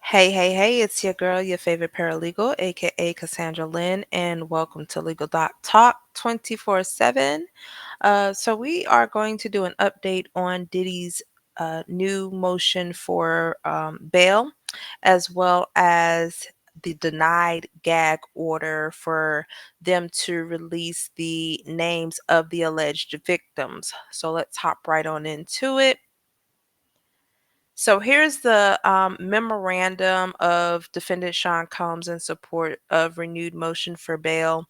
Hey, it's your girl, your favorite paralegal, aka Cassandra Lynn, and welcome to Legal Doc Talk 24/7. So, we are going to do an update on Diddy's new motion for bail, as well as the denied gag order for them to release the names of the alleged victims. So, let's hop right on into it. So here's the memorandum of defendant Sean Combs in support of renewed motion for bail.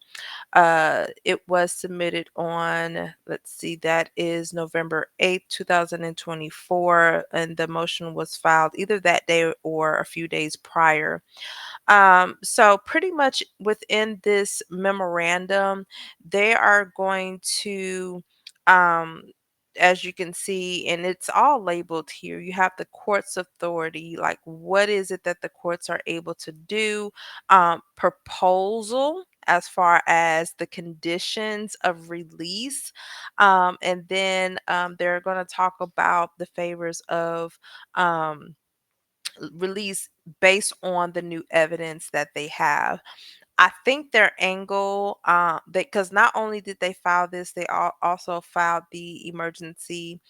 It was submitted on, let's see, that is November 8th, 2024, and the motion was filed either that day or a few days prior. So pretty much within this memorandum, they are going to, um, as you can see, and it's all labeled here. You have the court's authority, like what is it that the courts are able to do, proposal as far as the conditions of release, and then they're going to talk about the favors of release based on the new evidence that they have. I think their angle, because not only did they file this, they also filed the emergency.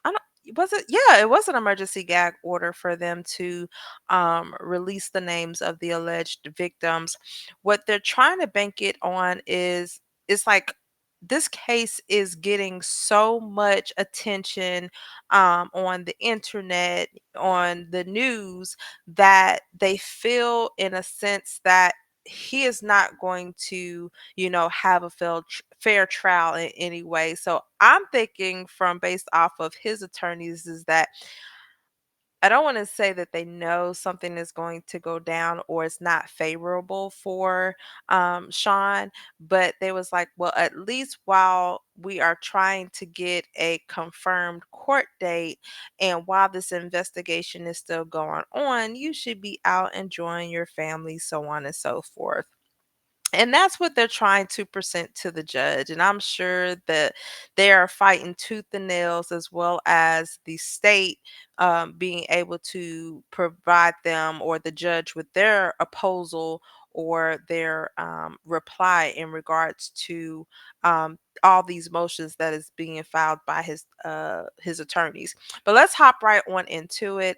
I don't was it? Yeah, it was an emergency gag order for them to release the names of the alleged victims. What they're trying to bank it on is it's like this case is getting so much attention on the internet, on the news, that they feel in a sense that he is not going to have a fair trial in any way. So I'm thinking from based off of his attorneys is that I don't want to say that they know something is going to go down or it's not favorable for Sean, but they was like, well, at least while we are trying to get a confirmed court date and while this investigation is still going on, you should be out enjoying your family, so on and so forth. And that's what they're trying to present to the judge. And I'm sure that they are fighting tooth and nails, as well as the state being able to provide them or the judge with their proposal or their reply in regards to all these motions that is being filed by his attorneys. But let's hop right on into it.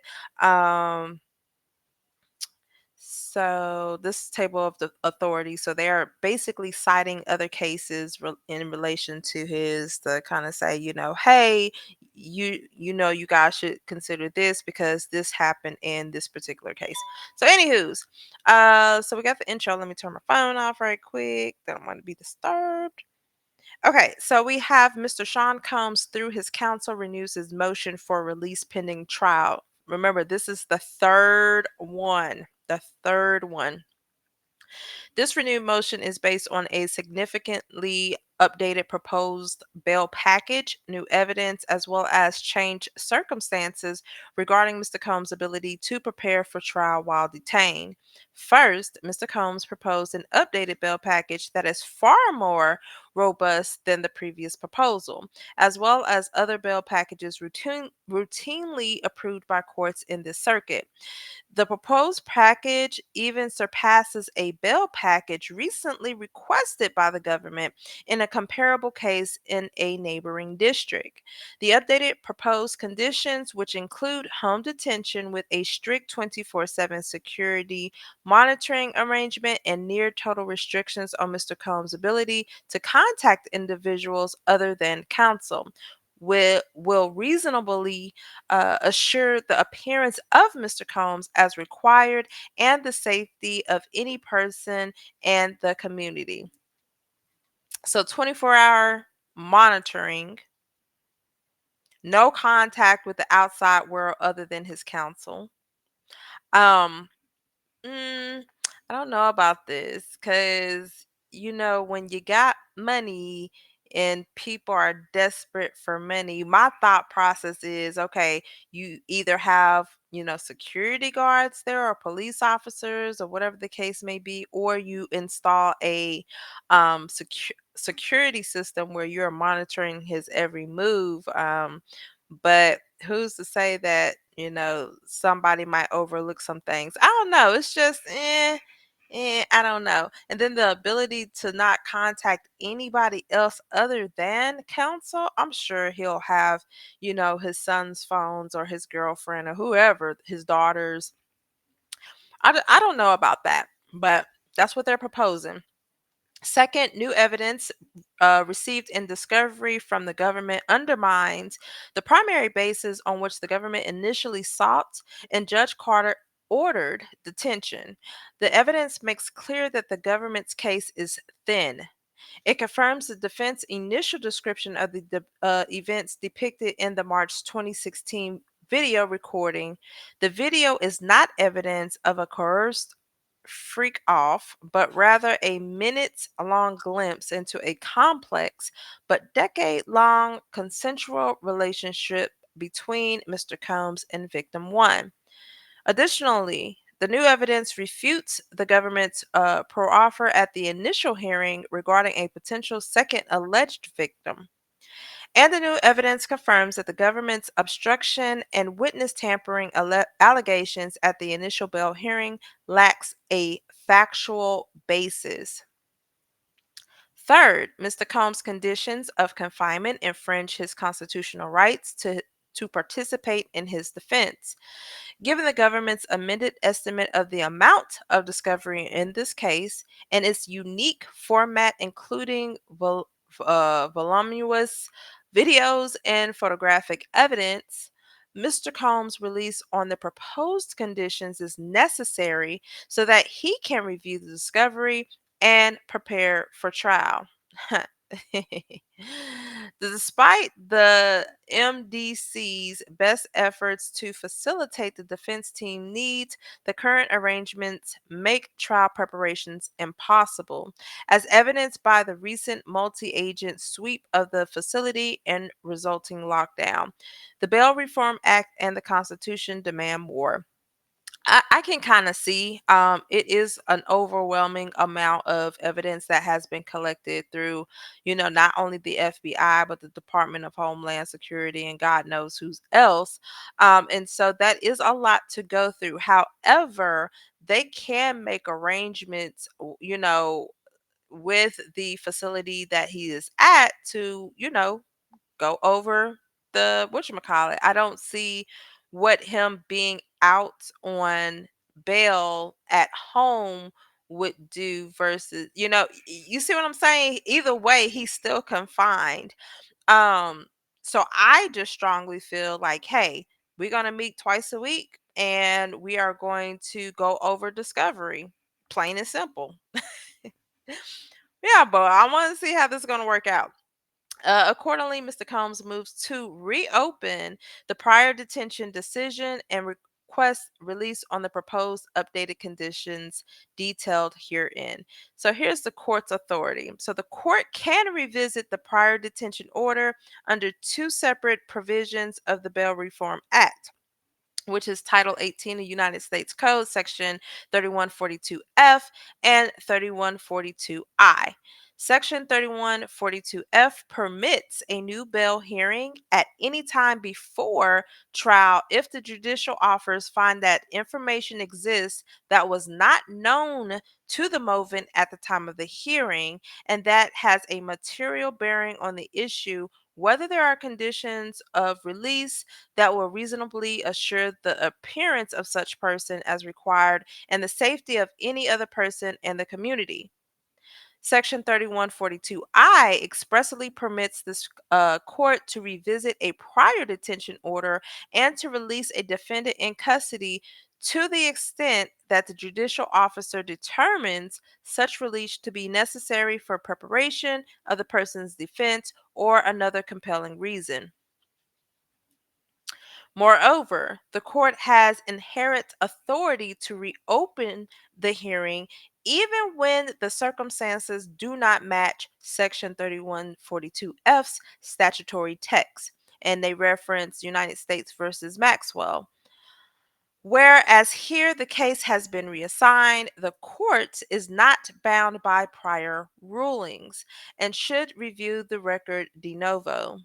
So this table of the authority, so they are basically citing other cases in relation to his to kind of say, hey, you guys should consider this because this happened in this particular case. So anywho's, so we got the intro. Let me turn my phone off right quick. Don't want to be disturbed. Okay, so we have Mr. Sean Combs through his counsel renews his motion for release pending trial. Remember, this is the third one. The third one. This renewed motion is based on a significantly updated proposed bail package, new evidence, as well as changed circumstances regarding Mr. Combs' ability to prepare for trial while detained. First, Mr. Combs proposed an updated bail package that is far more robust than the previous proposal, as well as other bail packages routinely approved by courts in this circuit. The proposed package even surpasses a bail package recently requested by the government in a comparable case in a neighboring district. The updated proposed conditions, which include home detention with a strict 24/7 security monitoring arrangement and near total restrictions on Mr. Combs' ability to contact individuals other than counsel, will reasonably assure the appearance of Mr. Combs as required and the safety of any person and the community. So 24-hour monitoring, no contact with the outside world other than his counsel. Um, Mm, I don't know about this because, when you got money and people are desperate for money, my thought process is okay, you either have, security guards there or police officers or whatever the case may be, or you install a security system where you're monitoring his every move. But who's to say that? somebody might overlook some things. I don't know. It's just, I don't know. And then the ability to not contact anybody else other than counsel. I'm sure he'll have, his son's phones or his girlfriend or whoever, his daughters. I don't know about that, but that's what they're proposing. Second, new evidence received in discovery from the government undermines the primary basis on which the government initially sought and Judge Carter ordered detention. The evidence makes clear that the government's case is thin. It confirms the defense's initial description of the events depicted in the March 2016 video recording. The video is not evidence of a coerced freak off, but rather a minutes long glimpse into a complex but decade long consensual relationship between Mr. Combs and victim one. Additionally, the new evidence refutes the government's pro-offer at the initial hearing regarding a potential second alleged victim. And the new evidence confirms that the government's obstruction and witness tampering allegations at the initial bail hearing lacks a factual basis. Third, Mr. Combs' conditions of confinement infringe his constitutional rights to participate in his defense. Given the government's amended estimate of the amount of discovery in this case and its unique format, including voluminous videos and photographic evidence, Mr. Combs' release on the proposed conditions is necessary so that he can review the discovery and prepare for trial. Despite the MDC's best efforts to facilitate the defense team needs, the current arrangements make trial preparations impossible, as evidenced by the recent multi agent sweep of the facility and resulting lockdown. The Bail Reform Act and the Constitution demand more. I can kind of see it is an overwhelming amount of evidence that has been collected through, not only the FBI, but the Department of Homeland Security and God knows who's else. And so that is a lot to go through. However, they can make arrangements, with the facility that he is at to, go over the whatchamacallit. I don't see what him being out on bail at home would do versus, you see what I'm saying? Either way, he's still confined. Um, so I just strongly feel like, hey, we're gonna meet twice a week and we are going to go over discovery. Plain and simple. Yeah, but I want to see how this is gonna work out. Accordingly, Mr. Combs moves to reopen the prior detention decision and request release on the proposed updated conditions detailed herein. So here's the court's authority. So the court can revisit the prior detention order under two separate provisions of the Bail Reform Act, which is Title 18 of United States Code, Section 3142F and 3142I. Section 3142F permits a new bail hearing at any time before trial if the judicial offers find that information exists that was not known to the movant at the time of the hearing and that has a material bearing on the issue whether there are conditions of release that will reasonably assure the appearance of such person as required and the safety of any other person in the community. Section 3142I expressly permits this court to revisit a prior detention order and to release a defendant in custody to the extent that the judicial officer determines such release to be necessary for preparation of the person's defense or another compelling reason. Moreover, the court has inherent authority to reopen the hearing even when the circumstances do not match Section 3142F's statutory text, and they reference United States versus Maxwell. Whereas here the case has been reassigned, the court is not bound by prior rulings and should review the record de novo.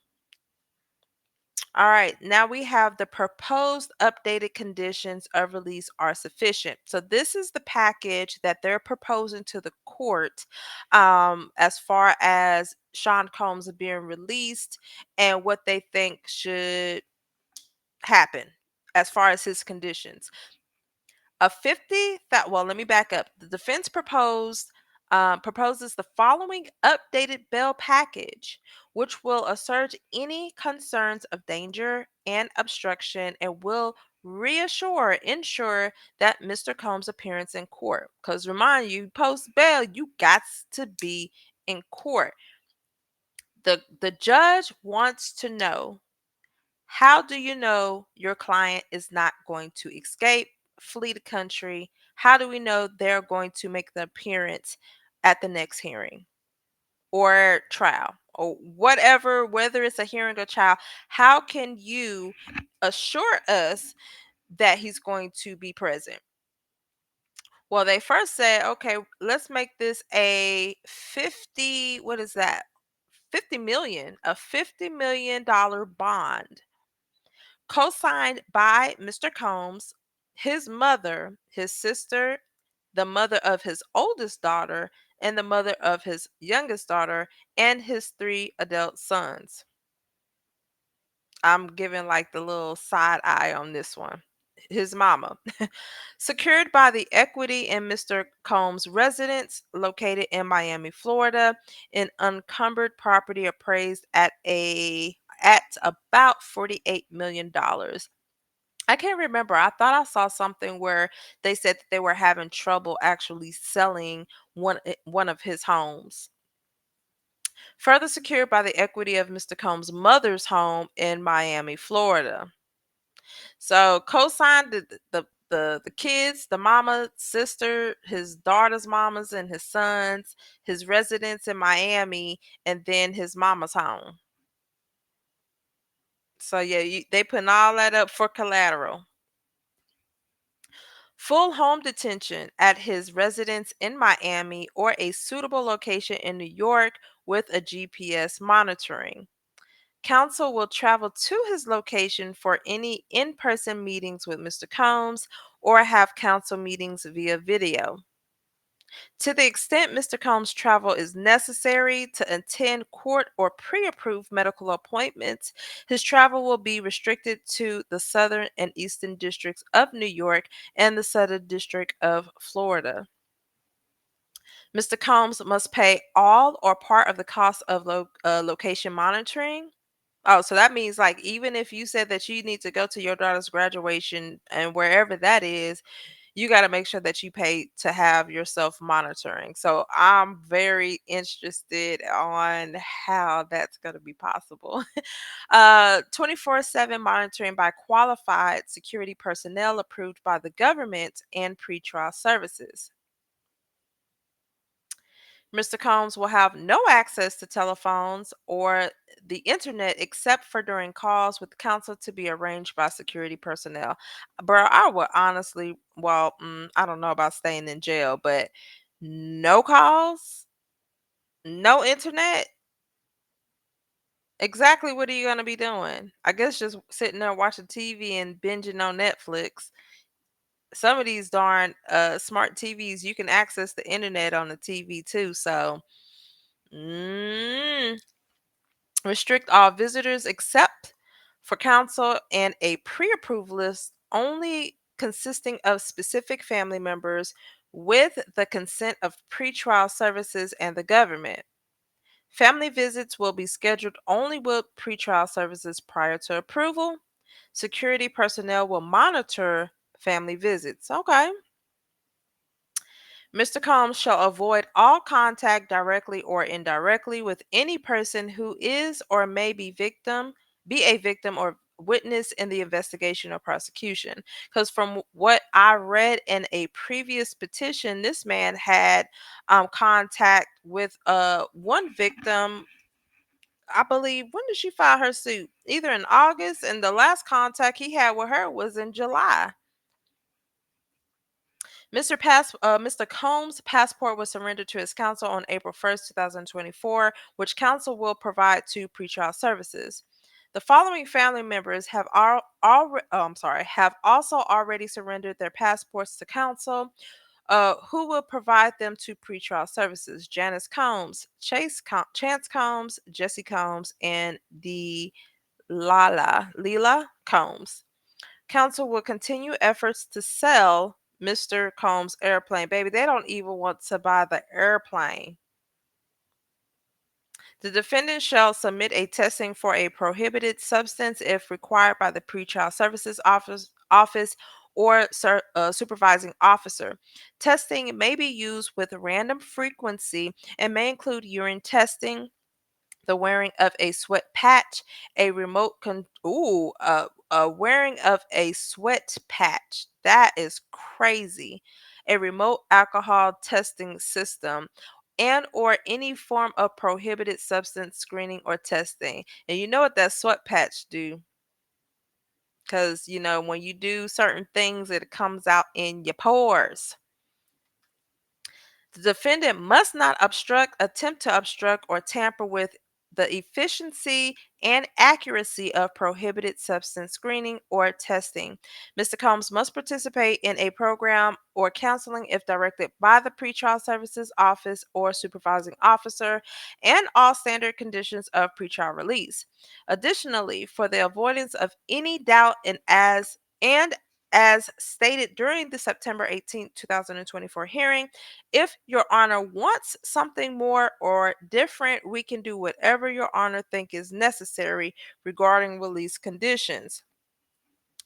All right, now we have the proposed updated conditions of release are sufficient. So this is the package that they're proposing to the court, as far as Sean Combs being released and what they think should happen as far as his conditions. A 50 that well, let me back up. The defense proposes the following updated bail package, which will assert any concerns of danger and obstruction and will ensure that Mr. Combs' appearance in court. Because remind you, post bail, you got to be in court. The judge wants to know, how do you know your client is not going to escape, flee the country? How do we know they're going to make the appearance at the next hearing or trial or whatever, whether it's a hearing or trial? How can you assure us that he's going to be present? Well, they first said, okay, let's make this a 50, what is that? 50 million, a $50 million bond co-signed by Mr. Combs, his mother, his sister, the mother of his oldest daughter, and the mother of his youngest daughter, and his three adult sons. I'm giving like the little side eye on this one. His mama. Secured by the equity in Mr. Combs' residence located in Miami, Florida, an unencumbered property appraised at about $48 million. I can't remember. I thought I saw something where they said that they were having trouble actually selling one of his homes. Further secured by the equity of Mr. Combs' mother's home in Miami, Florida. So co-signed the kids, the mama, sister, his daughter's mamas, and his sons, his residence in Miami, and then his mama's home. So yeah, they putting all that up for collateral. Full home detention at his residence in Miami or a suitable location in New York with a GPS monitoring. Counsel will travel to his location for any in person meetings with Mr. Combs or have counsel meetings via video. To the extent Mr. Combs' travel is necessary to attend court or pre approved medical appointments, his travel will be restricted to the Southern and Eastern Districts of New York and the Southern District of Florida. Mr. Combs must pay all or part of the cost of location monitoring. Oh, so that means like even if you said that you need to go to your daughter's graduation and wherever that is, you got to make sure that you pay to have yourself monitoring. So I'm very interested on how that's going to be possible. 24/7 monitoring by qualified security personnel approved by the government and pretrial services. Mr. Combs will have no access to telephones or the internet except for during calls with counsel to be arranged by security personnel. Bro, I would honestly, well, I don't know about staying in jail, but no calls, no internet. Exactly what are you going to be doing? I guess just sitting there watching TV and binging on Netflix. Some of these darn smart TVs, you can access the internet on the TV too. So, mm, restrict all visitors except for counsel and a pre-approved list only consisting of specific family members with the consent of pretrial services and the government. Family visits will be scheduled only with pretrial services prior to approval. Security personnel will monitor family visits. Okay. Mr. Combs shall avoid all contact directly or indirectly with any person who is or may be a victim or witness in the investigation or prosecution. Because from what I read in a previous petition, this man had contact with one victim. I believe, when did she file her suit? Either in August, and the last contact he had with her was in July. Mr. Combs' passport was surrendered to his counsel on April 1st, 2024, which counsel will provide to pretrial services. The following family members have also already surrendered their passports to counsel, who will provide them to pretrial services: Janice Combs, Chance Combs, Jesse Combs, and the Leela Combs. Counsel will continue efforts to sell Mr. Combs' airplane. Baby, they don't even want to buy the airplane. The defendant shall submit a testing for a prohibited substance if required by the pretrial services office or supervising officer. Testing may be used with random frequency and may include urine testing, the wearing of a sweat patch, wearing of a sweat patch. That is crazy. A remote alcohol testing system and or any form of prohibited substance screening or testing. And you know what that sweat patch do? Cuz when you do certain things it comes out in your pores. The defendant must not attempt to obstruct, or tamper with the efficiency and accuracy of prohibited substance screening or testing. Mr. Combs must participate in a program or counseling if directed by the pretrial services office or supervising officer, and all standard conditions of pretrial release. Additionally, for the avoidance of any doubt, and as stated during the September 18, 2024 hearing, if Your Honor wants something more or different, we can do whatever Your Honor think is necessary regarding release conditions.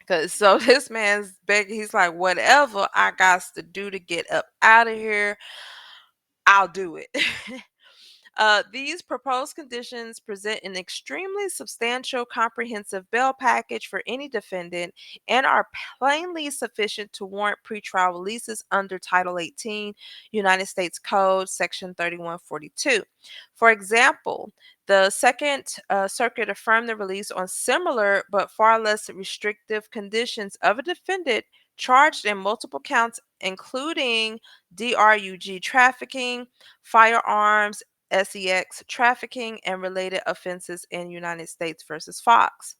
Cause so this man's begging, he's like, whatever I got to do to get up out of here, I'll do it. These proposed conditions present an extremely substantial, comprehensive bail package for any defendant and are plainly sufficient to warrant pretrial releases under Title 18, United States Code, Section 3142. For example, the Second Circuit affirmed the release on similar but far less restrictive conditions of a defendant charged in multiple counts, including DRUG trafficking, firearms, sex trafficking, and related offenses in United States versus Fox.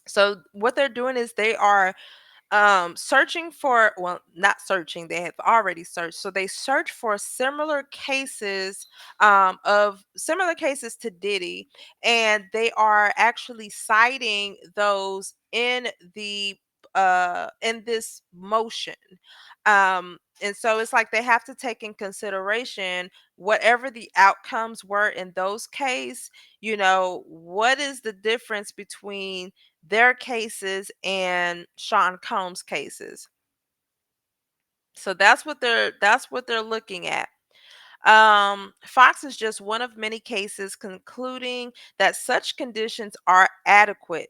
So what they're doing is they are searching for, well, not searching, they have already searched, so they search for similar cases to Diddy, and they are actually citing those in this motion. And so it's like they have to take in consideration whatever the outcomes were in those cases. What is the difference between their cases and Sean Combs' cases? So that's what they're looking at. Fox is just one of many cases concluding that such conditions are adequate.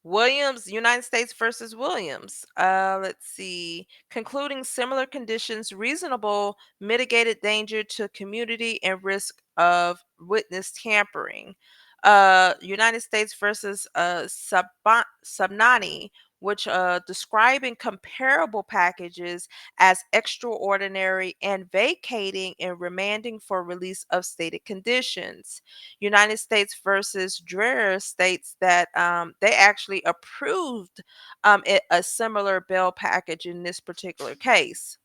Williams, United States versus Williams. Let's see. Concluding similar conditions reasonable, mitigated danger to community and risk of witness tampering. United States versus Subnani, which describing comparable packages as extraordinary and vacating and remanding for release of stated conditions. United States versus Dreher states that they actually approved a similar bail package in this particular case.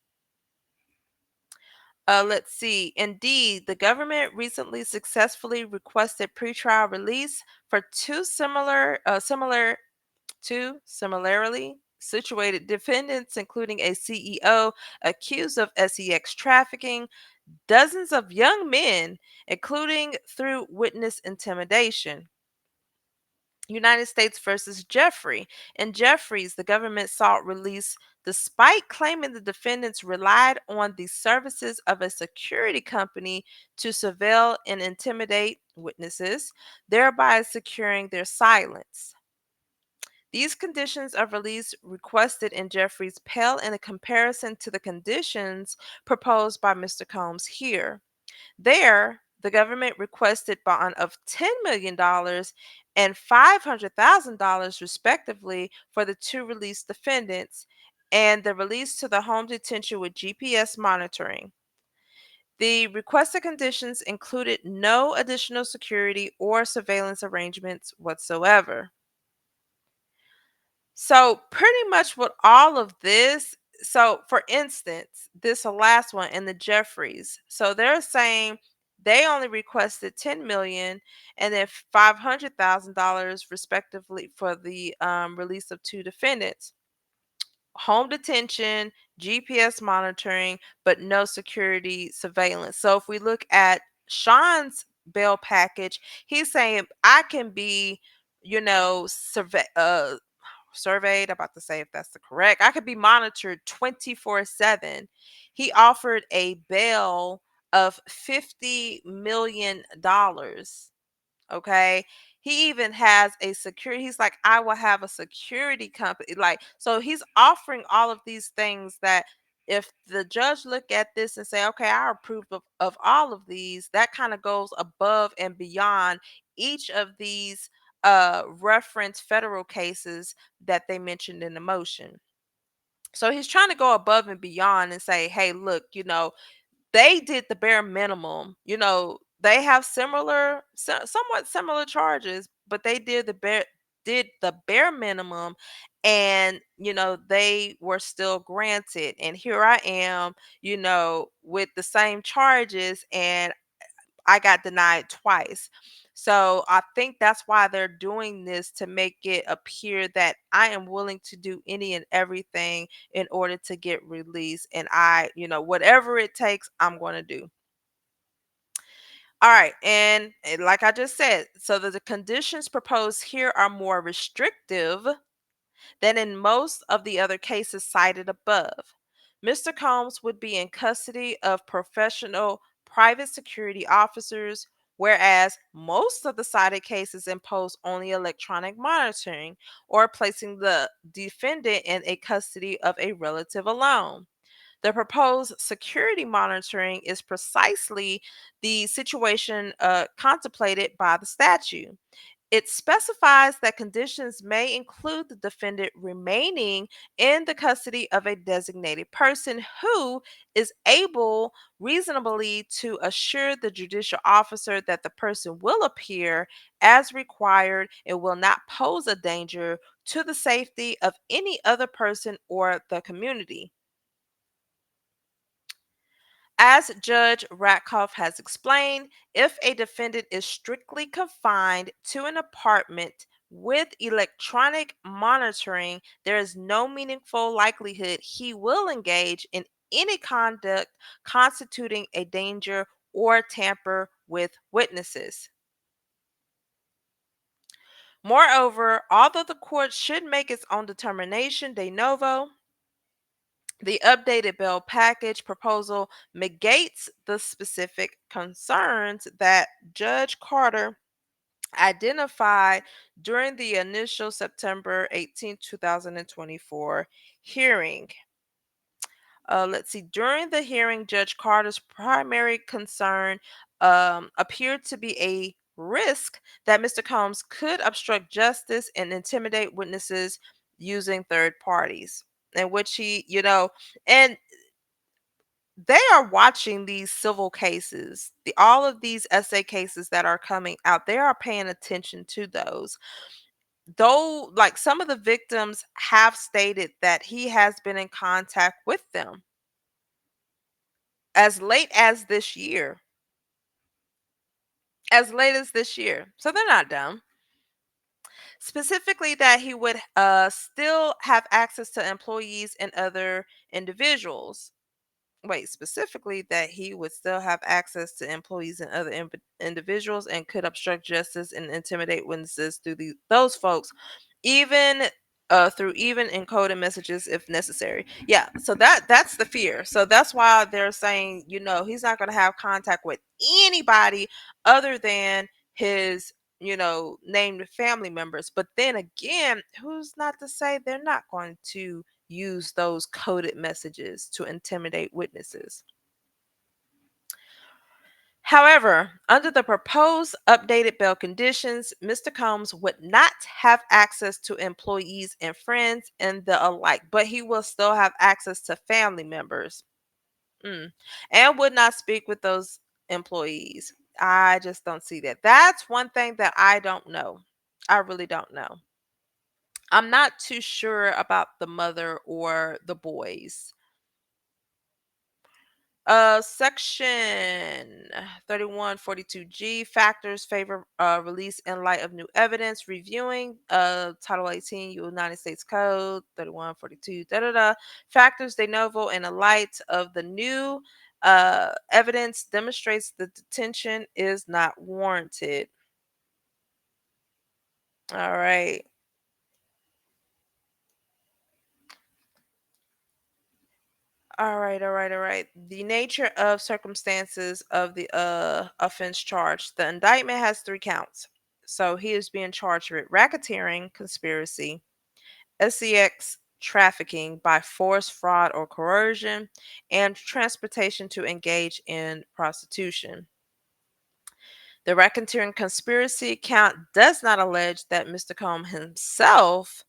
Let's see. Indeed, the government recently successfully requested pretrial release for two similarly situated defendants, including a CEO accused of sex trafficking dozens of young men, including through witness intimidation. United States versus Jeffrey. In Jeffries, the government sought release despite claiming the defendants relied on the services of a security company to surveil and intimidate witnesses, thereby securing their silence. These conditions of release requested in Jeffries pale in comparison to the conditions proposed by Mr. Combs here. There, the government requested bond of $10 million and $500,000 respectively for the two released defendants, and the release to the home detention with GPS monitoring. The requested conditions included no additional security or surveillance arrangements whatsoever. So, pretty much with all of this, so for instance, this last one in the Jeffries, so they're saying they only requested 10 million and then $500,000 respectively for the release of two defendants. Home detention, GPS monitoring, but no security surveillance. So if we look at Sean's bail package, he's saying I can be, surveyed. I'm about to say if that's the correct. I could be monitored 24/7. He offered a bail of $50 million. Okay. He even has a security. He's like, I will have a security company. Like, so he's offering all of these things that if the judge look at this and say, okay, I approve of all of these, that kind of goes above and beyond each of these reference federal cases that they mentioned in the motion. So he's trying to go above and beyond and say, hey, look, they did the bare minimum. They have somewhat similar charges, but they did the bare minimum, and they were still granted. And here I am, with the same charges, and I got denied twice. So I think that's why they're doing this, to make it appear that I am willing to do any and everything in order to get released. And whatever it takes, I'm going to do. All right. And like I just said, so the conditions proposed here are more restrictive than in most of the other cases cited above. Mr. Combs would be in custody of professional private security officers, whereas most of the cited cases impose only electronic monitoring or placing the defendant in a custody of a relative alone. The proposed security monitoring is precisely the situation contemplated by the statute. It specifies that conditions may include the defendant remaining in the custody of a designated person who is able reasonably to assure the judicial officer that the person will appear as required and will not pose a danger to the safety of any other person or the community. As Judge Ratkoff has explained, if a defendant is strictly confined to an apartment with electronic monitoring, there is no meaningful likelihood he will engage in any conduct constituting a danger or tamper with witnesses. Moreover, although the court should make its own determination de novo, the updated bail package proposal negates the specific concerns that Judge Carter identified during the initial September 18, 2024 hearing. Let's see. During the hearing, Judge Carter's primary concern appeared to be a risk that Mr. Combs could obstruct justice and intimidate witnesses using third parties, in which and they are watching these civil cases, all of these essay cases that are coming out. They are paying attention to those. Though, like, some of the victims have stated that he has been in contact with them as late as this year. As late as this year. So they're not dumb. Specifically, that he would still have access to employees and other individuals. Wait, specifically that he would still have access to employees and other individuals and could obstruct justice and intimidate witnesses through those folks, even through even encoded messages if necessary. Yeah, so that's the fear. So that's why they're saying, he's not going to have contact with anybody other than his named family members. But then again, who's not to say they're not going to use those coded messages to intimidate witnesses? However, under the proposed updated bail conditions, Mr. Combs would not have access to employees and friends and the alike, but he will still have access to family members. Mm. And would not speak with those employees. I just don't see that. That's one thing that I don't know. I really don't know. I'm not too sure about the mother or the boys. Section 3142G factors favor release in light of new evidence. Reviewing Title 18 United States Code 3142 da da da factors de novo in the light of the new evidence demonstrates the detention is not warranted. All right. All right. The nature of circumstances of the offense charged. The indictment has three counts. So he is being charged with racketeering, conspiracy, SEX trafficking by force, fraud, or coercion, and transportation to engage in prostitution. The racketeering conspiracy count does not allege that Mr. Combe himself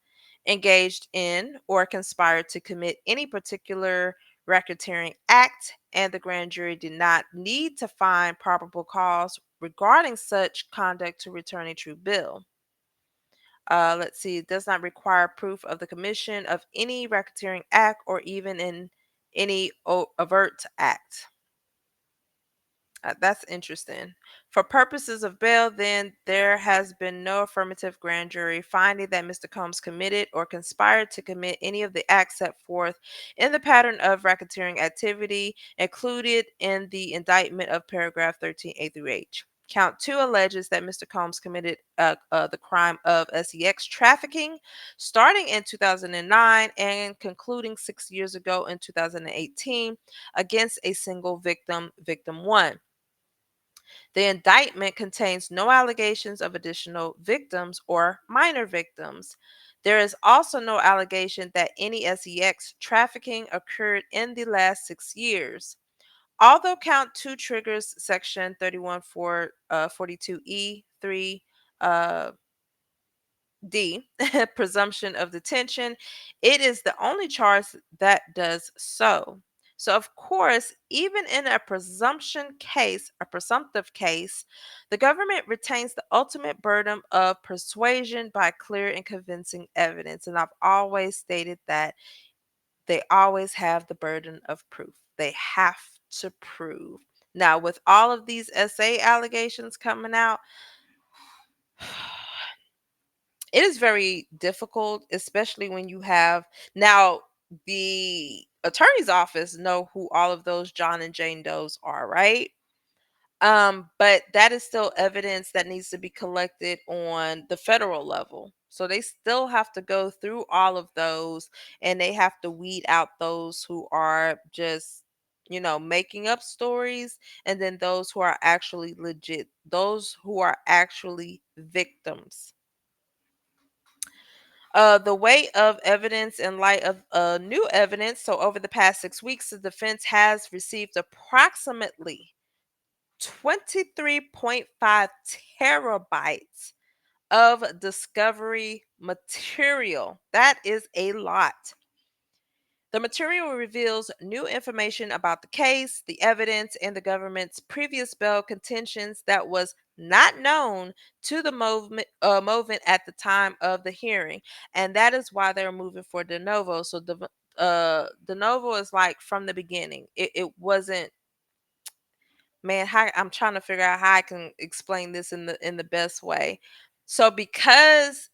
engaged in or conspired to commit any particular racketeering act, and the grand jury did not need to find probable cause regarding such conduct to return a true bill. Let's see, it does not require proof of the commission of any racketeering act or even in any overt act. That's interesting. For purposes of bail, then, there has been no affirmative grand jury finding that Mr. Combs committed or conspired to commit any of the acts set forth in the pattern of racketeering activity included in the indictment of paragraph 13A through H. Count 2 alleges that Mr. Combs committed the crime of SEX trafficking starting in 2009 and concluding 6 years ago in 2018 against a single victim, victim 1. The indictment contains no allegations of additional victims or minor victims. There is also no allegation that any SEX trafficking occurred in the last 6 years. Although count 2 triggers section 3142E 3 D, presumption of detention, it is the only charge that does so. So, of course, even in a presumption case, a presumptive case, the government retains the ultimate burden of persuasion by clear and convincing evidence. And I've always stated that they always have the burden of proof. They have to prove. Now, with all of these SA allegations coming out, it is very difficult, especially when you have now the attorney's office know who all of those John and Jane Does are, right? But that is still evidence that needs to be collected on the federal level. So they still have to go through all of those and they have to weed out those who are just, making up stories, and then those who are actually legit, those who are actually victims. The weight of evidence in light of new evidence. So, over the past 6 weeks, the defense has received approximately 23.5 terabytes of discovery material. That is a lot. The material reveals new information about the case, the evidence, and the government's previous bail contentions that was not known to the movement at the time of the hearing, and that is why they're moving for de novo. So de novo is like from the beginning. It wasn't. Man, I'm trying to figure out how I can explain this in the best way. So because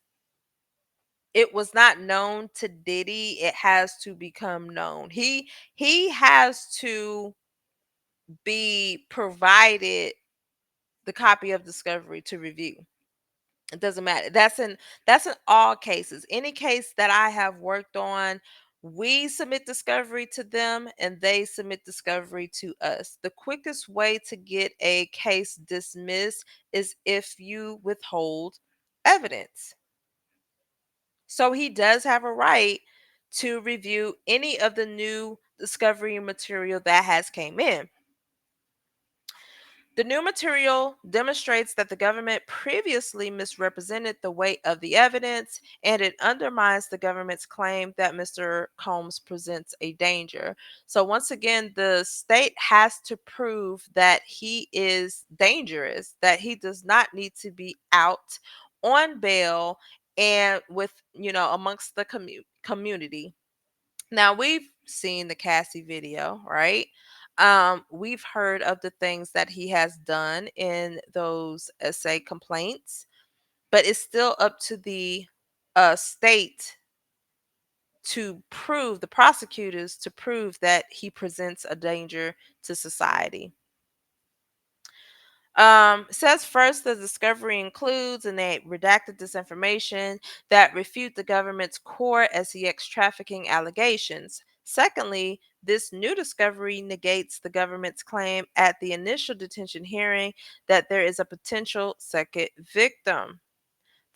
it was not known to Diddy, it has to become known. He has to be provided the copy of discovery to review. It doesn't matter. That's in all cases. Any case that I have worked on, we submit discovery to them and they submit discovery to us. The quickest way to get a case dismissed is if you withhold evidence. So he does have a right to review any of the new discovery material that has came in. The new material demonstrates that the government previously misrepresented the weight of the evidence, and it undermines the government's claim that Mr. Combs presents a danger. So, once again, the state has to prove that he is dangerous, that he does not need to be out on bail and with, amongst the community. Now we've seen the Cassie video, right? We've heard of the things that he has done in those essay complaints, but it's still up to the state to prove, the prosecutors to prove that he presents a danger to society. Says first, the discovery includes, and they redacted this information that refute the government's core SEX trafficking allegations. Secondly, this new discovery negates the government's claim at the initial detention hearing that there is a potential second victim.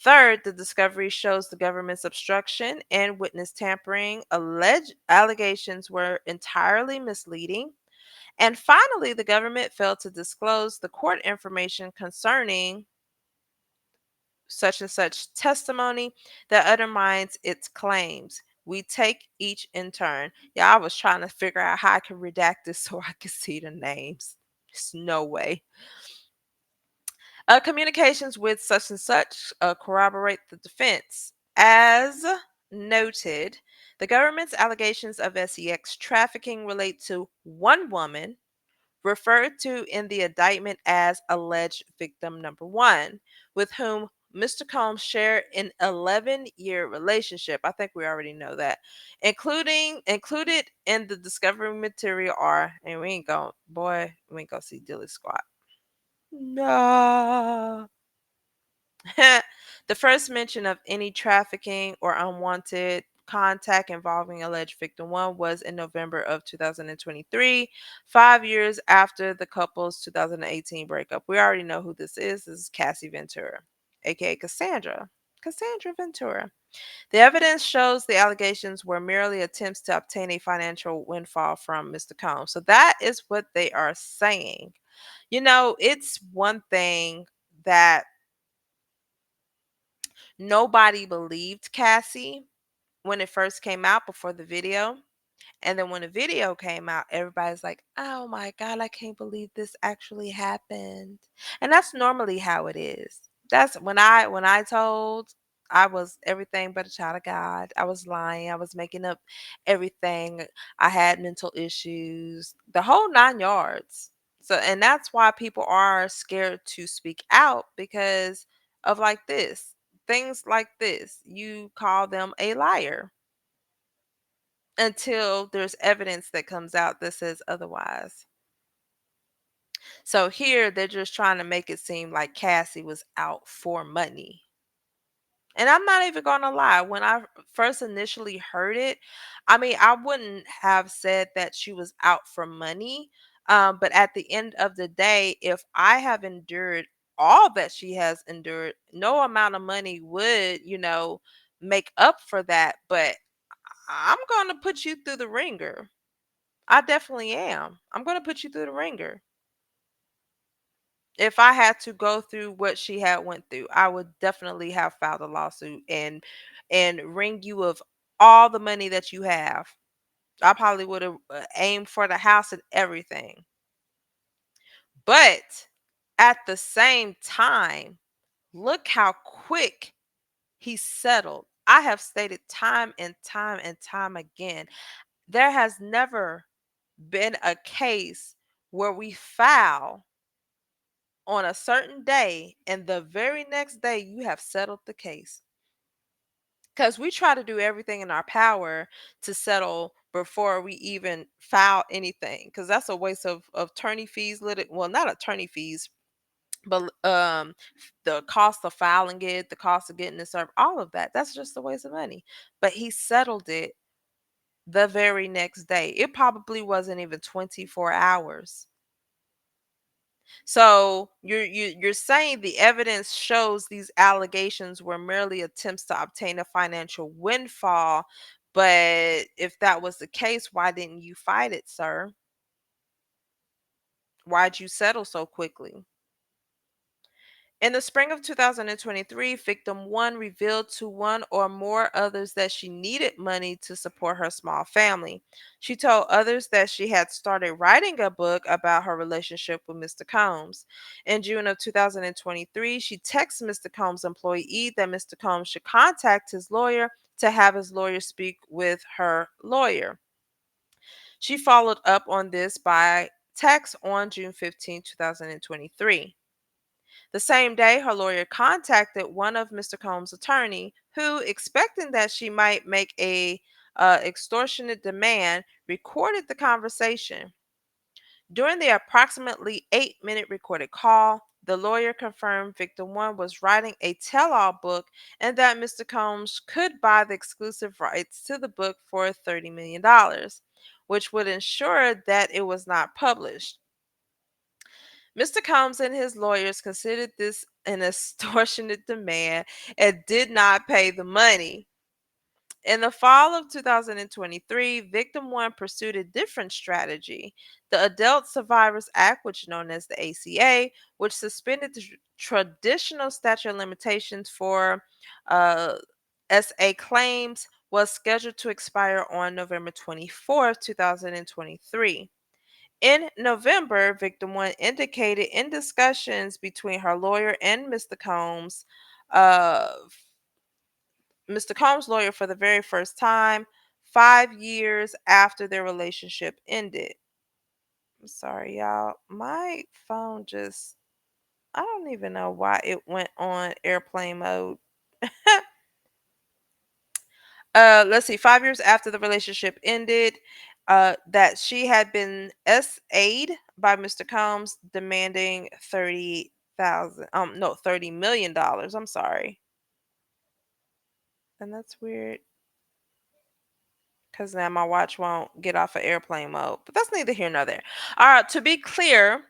Third, the discovery shows the government's obstruction and witness tampering. Alleged allegations were entirely misleading. And finally, the government failed to disclose the court information concerning such and such testimony that undermines its claims. We take each in turn. Yeah, I was trying to figure out how I could redact this so I could see the names. There's no way. Communications with such and such corroborate the defense. As noted, the government's allegations of SEX trafficking relate to one woman referred to in the indictment as alleged victim number one, with whom Mr. Combs shared an 11-year relationship. I think we already know that. Included in the discovery material are, and we ain't gonna see Dilly Squad. No. The first mention of any trafficking or unwanted contact involving alleged victim one was in November of 2023, 5 years after the couple's 2018 breakup. We already know who this is. This is Cassie Ventura, aka Cassandra. Cassandra Ventura. The evidence shows the allegations were merely attempts to obtain a financial windfall from Mr. Combs. So that is what they are saying. It's one thing that nobody believed Cassie when it first came out before the video. And then when the video came out, everybody's like, oh my God, I can't believe this actually happened. And that's normally how it is. That's when I told I was everything but a child of God. I was lying. I was making up everything. I had mental issues, the whole 9 yards. So, and that's why people are scared to speak out because of like this. Things like this. You call them a liar until there's evidence that comes out that says otherwise. So here they're just trying to make it seem like Cassie was out for money. And I'm not even going to lie, when I first initially heard it, I mean, I wouldn't have said that she was out for money. But at the end of the day, if I have endured all that she has endured, no amount of money would, make up for that. But I'm going to put you through the ringer. I definitely am. I'm going to put you through the ringer. If I had to go through what she had went through, I would definitely have filed a lawsuit and ring you of all the money that you have. I probably would have aimed for the house and everything. But at the same time, look how quick he settled. I have stated time and time and time again, there has never been a case where we file on a certain day and the very next day you have settled the case. Because we try to do everything in our power to settle before we even file anything. Because that's a waste of attorney fees, well, not attorney fees, but the cost of filing it, the cost of getting it served, all of that. That's just a waste of money. But he settled it the very next day. It probably wasn't even 24 hours. So you're saying the evidence shows these allegations were merely attempts to obtain a financial windfall, but if that was the case, why didn't you fight it, sir? Why'd you settle so quickly? In the spring of 2023, victim one revealed to one or more others that she needed money to support her small family. She told others that she had started writing a book about her relationship with Mr. Combs. In June of 2023, she texted Mr. Combs' employee that Mr. Combs should contact his lawyer to have his lawyer speak with her lawyer. She followed up on this by text on June 15, 2023. The same day, her lawyer contacted one of Mr. Combs' attorney, who, expecting that she might make a extortionate demand, recorded the conversation. During the approximately 8-minute recorded call, the lawyer confirmed victim one was writing a tell-all book and that Mr. Combs could buy the exclusive rights to the book for $30 million, which would ensure that it was not published. Mr. Combs and his lawyers considered this an extortionate demand and did not pay the money. In the fall of 2023, Victim 1 pursued a different strategy. The Adult Survivors Act, which is known as the ACA, which suspended the traditional statute of limitations for uh, SA claims, was scheduled to expire on November 24th, 2023. In November, Victim One indicated in discussions between her lawyer and uh, Mr. Combs' lawyer for the very first time, 5 years after their relationship ended. I'm sorry, y'all. My phone just, I don't even know why it went on airplane mode. Let's see, 5 years after the relationship ended, that she had been SA'd by Mr. Combs, demanding 30,000, no, $30 million. I'm sorry. And that's weird because now my watch won't get off of airplane mode. But that's neither here nor there. All right, to be clear,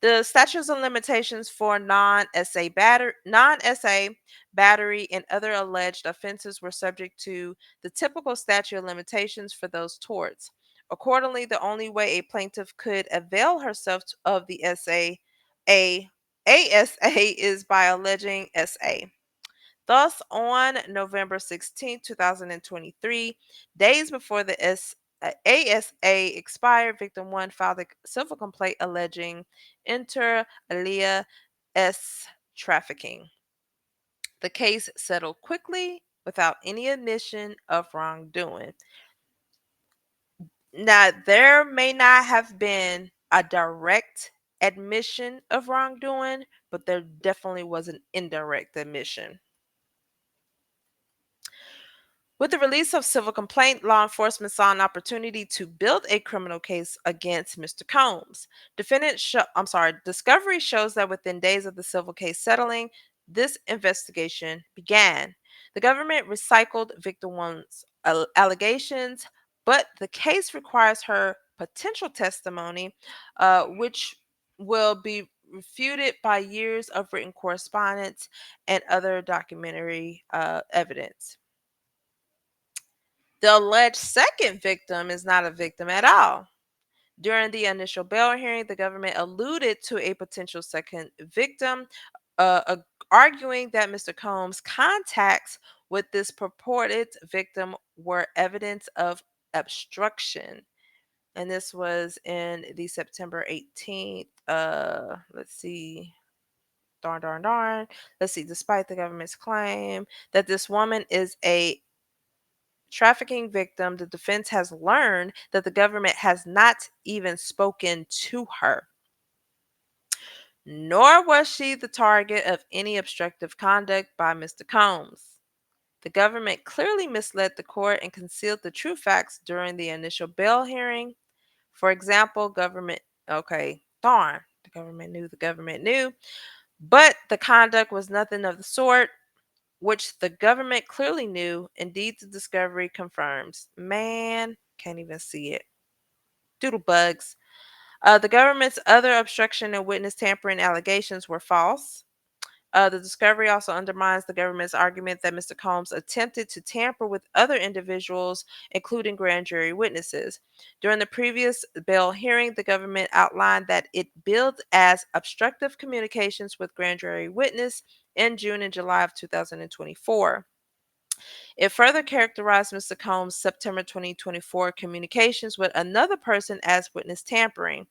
the statutes of limitations for non-SA battery and other alleged offenses were subject to the typical statute of limitations for those torts. Accordingly, the only way a plaintiff could avail herself of the a ASA is by alleging SA. Thus, on November 16, 2023, days before the ASA expired, victim one filed a civil complaint alleging inter alia S trafficking. The case settled quickly without any admission of wrongdoing. Now, there may not have been a direct admission of wrongdoing, but there definitely was an indirect admission. With the release of civil complaint, law enforcement saw an opportunity to build a criminal case against Mr. Combs. Discovery shows that within days of the civil case settling, this investigation began. The government recycled victim one's allegations, but the case requires her potential testimony, which will be refuted by years of written correspondence and other documentary evidence. The alleged second victim is not a victim at all. During the initial bail hearing, the government alluded to a potential second victim, arguing that Mr. Combs' contacts with this purported victim were evidence of obstruction. And this was in the September 18th. Let's see. Darn, darn, darn. Let's see. Despite the government's claim that this woman is a trafficking victim, the defense has learned that the government has not even spoken to her, nor was she the target of any obstructive conduct by Mr. Combs. The government clearly misled the court and concealed the true facts during the initial bail hearing. For example, the government knew, but the conduct was nothing of the sort, which the government clearly knew. Indeed, the discovery confirms. Man, can't even see it. Doodle bugs. The government's other obstruction and witness tampering allegations were false. The discovery also undermines the government's argument that Mr. Combs attempted to tamper with other individuals, including grand jury witnesses. During the previous bail hearing, the government outlined that it billed as obstructive communications with grand jury witness in June and July of 2024. It further characterized Mr. Combs' September 2024 communications with another person as witness tampering.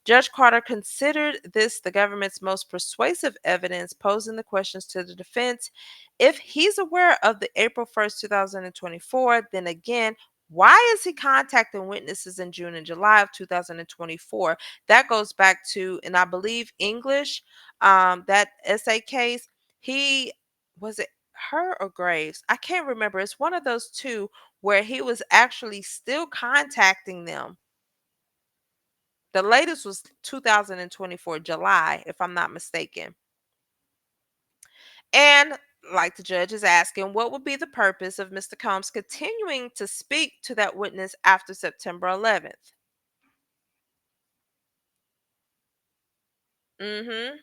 Judge Carter considered this the government's most persuasive evidence, posing the questions to the defense. If he's aware of the April 1st, 2024, then again, why is he contacting witnesses in June and July of 2024? That goes back to, and I believe English, that essay case. He was it her or Graves? I can't remember. It's one of those two where he was actually still contacting them. The latest was 2024 July, if I'm not mistaken. And like the judge is asking, what would be the purpose of Mr. Combs continuing to speak to that witness after September 11th? Mm-hmm.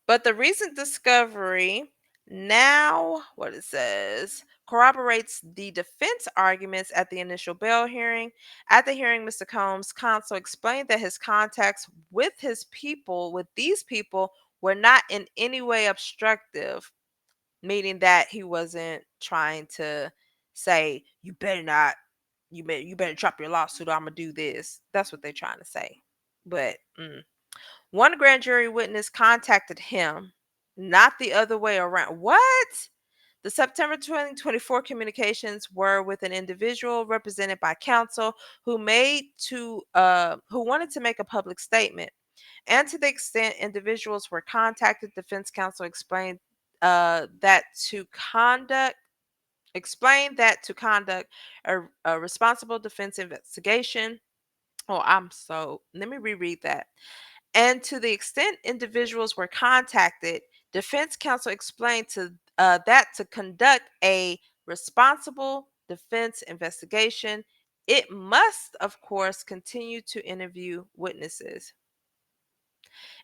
But the recent discovery now, what it says, corroborates the defense arguments at the initial bail hearing. At the hearing, Mr. Combs' counsel explained that his contacts with these people, were not in any way obstructive, meaning that he wasn't trying to say, you better not, you better drop your lawsuit, or I'm gonna do this. That's what they're trying to say. But one grand jury witness contacted him, not the other way around. What? The September 2024 communications were with an individual represented by counsel who wanted to make a public statement. And to the extent individuals were contacted, defense counsel that to conduct a responsible defense investigation. Let me reread that. And to the extent individuals were contacted, defense counsel explained that to conduct a responsible defense investigation, it must, of course, continue to interview witnesses.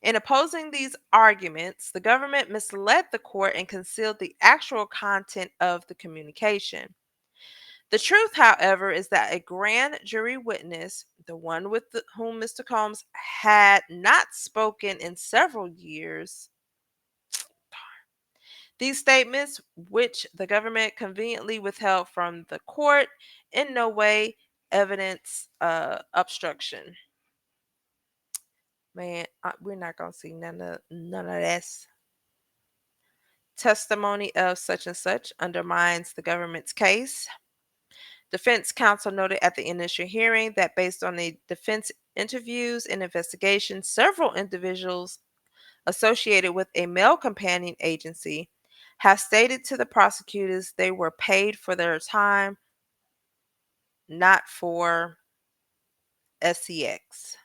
In opposing these arguments, the government misled the court and concealed the actual content of the communication. The truth, however, is that a grand jury witness, the one whom Mr. Combs had not spoken in several years, these statements, which the government conveniently withheld from the court, in no way evidence obstruction. Man, we're not gonna see none of this. Testimony of such and such undermines the government's case. Defense counsel noted at the initial hearing that based on the defense interviews and investigations, several individuals associated with a male companion agency have stated to the prosecutors they were paid for their time, not for SCX.